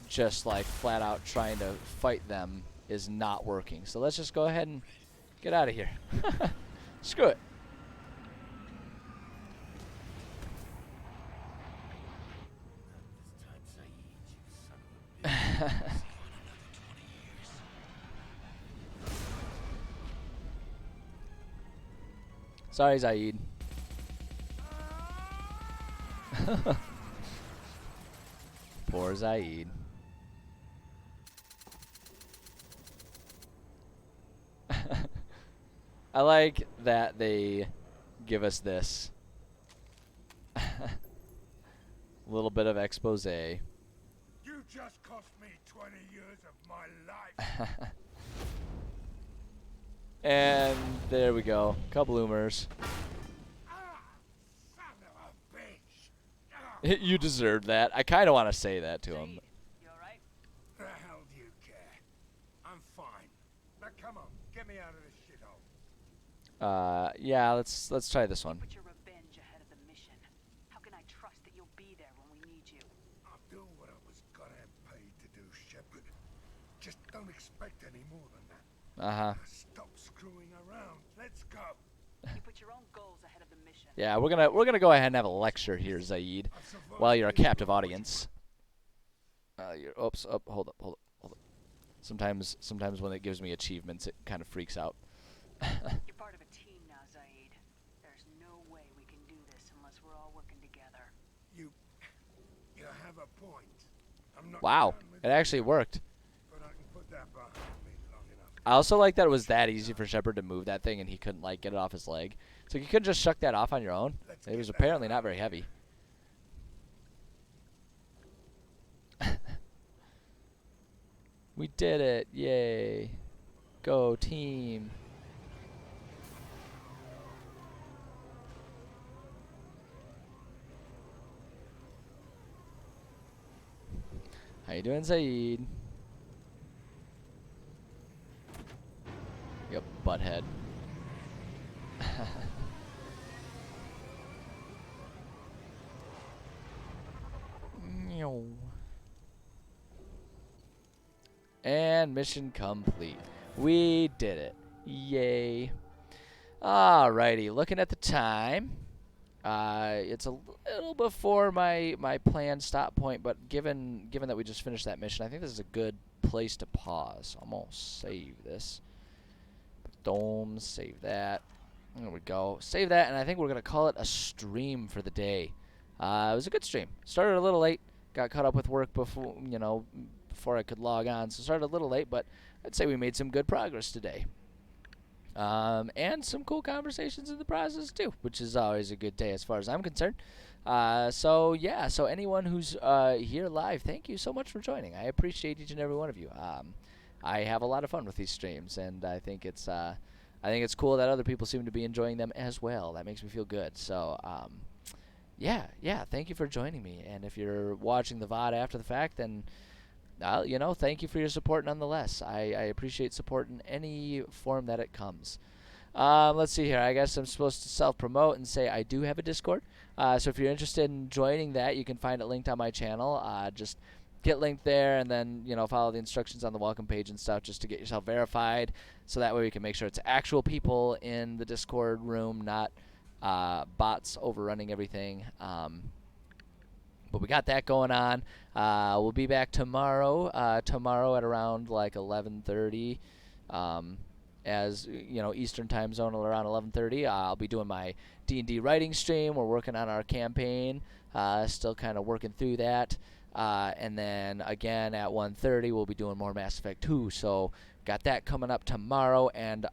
just like flat out trying to fight them is not working. So let's just go ahead and get out of here. Screw it. Not this time, Saeed, you son of a bitch. Sorry, Zaid. Poor Zaid. I like that they give us this. A little bit of expose. You just cost me 20 years of my life. And there we go. Couple bloomers. Son of a bitch. You deserved that. I kind of want to say that to him. Saeed, you alright? The hell do you care? I'm fine. Now come on, get me out of this shithole. Yeah, let's try this one. Put your revenge ahead of the mission. How can I trust that you'll be there when we need you? I'll do what I was gonna paid to do, Shepard. Just don't expect any more than that. Uh-huh. Stop screwing around. Let's go. You put your own goals ahead of the mission. Yeah, we're gonna go ahead and have a lecture here, Zaid, I've survived while you're a this captive long. audience. Oops, oh, hold up. Sometimes when it gives me achievements, it kind of freaks out. You're part of a team now, Zaid. There's no way we can do this unless we're all working together. You have a point. I'm not Wow, done with it actually worked. but I can put that behind me long enough. I also like that it was that easy for Shepard to move that thing, and he couldn't like get it off his leg. So you couldn't just shuck that off on your own. Let's It get was that apparently out not of very here. heavy. We did it! Yay! Go team! How you doing, Zaid? Yep, butthead. Meow. And mission complete. We did it. Yay. Alrighty, looking at the time. It's a little before my planned stop point, but given that we just finished that mission, I think this is a good place to pause. I'm gonna save this. Boom, save that. There we go. Save that, and I think we're gonna call it a stream for the day. It was a good stream. Started a little late. Got caught up with work before before I could log on, so started a little late, but I'd say we made some good progress today. And some cool conversations in the process too, which is always a good day as far as I'm concerned. So yeah, so anyone who's here live, thank you so much for joining. I appreciate each and every one of you. I have a lot of fun with these streams, and I think it's cool that other people seem to be enjoying them as well. That makes me feel good. So yeah, thank you for joining me. And if you're watching the VOD after the fact, then thank you for your support nonetheless. I appreciate support in any form that it comes. Let's see here. I guess I'm supposed to self-promote and say I do have a Discord. So if you're interested in joining that, you can find it linked on my channel. Just get linked there and then, follow the instructions on the welcome page and stuff just to get yourself verified. So that way we can make sure it's actual people in the Discord room, not bots overrunning everything. But we got that going on. We'll be back tomorrow. Tomorrow at around like 11:30. As Eastern time zone around 11:30. I'll be doing my D&D writing stream. We're working on our campaign. Still kind of working through that. And then again at 1:30 we'll be doing more Mass Effect 2. So got that coming up tomorrow and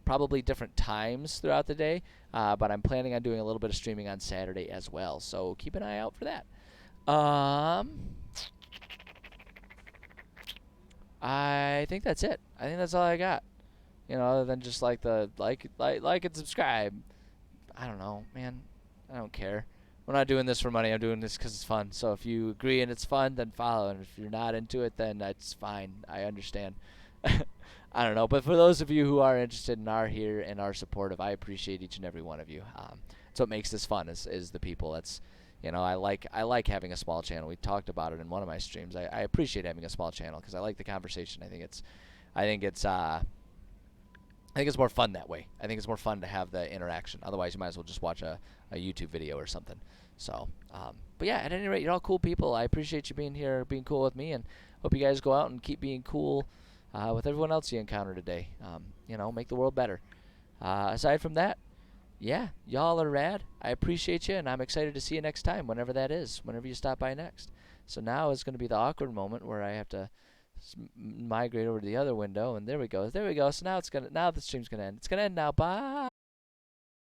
probably different times throughout the day. But I'm planning on doing a little bit of streaming on Saturday as well. So keep an eye out for that. I think that's it. I think that's all I got. Other than just like the like and subscribe. I don't know, man. I don't care. We're not doing this for money. I'm doing this because it's fun. So if you agree and it's fun, then follow. And if you're not into it, then that's fine. I understand. I don't know. But for those of you who are interested and are here and are supportive, I appreciate each and every one of you. That's what makes this fun is the people. That's I like having a small channel. We talked about it in one of my streams. I appreciate having a small channel because I like the conversation. I think it's more fun that way. I think it's more fun to have the interaction. Otherwise, you might as well just watch a YouTube video or something. So, but yeah, at any rate, you're all cool people. I appreciate you being here, being cool with me, and hope you guys go out and keep being cool with everyone else you encounter today. Make the world better. Aside from that, yeah, y'all are rad. I appreciate you, and I'm excited to see you next time, whenever that is, whenever you stop by next. So now is going to be the awkward moment where I have to migrate over to the other window, and there we go. So now the stream's gonna end. It's gonna end now. Bye.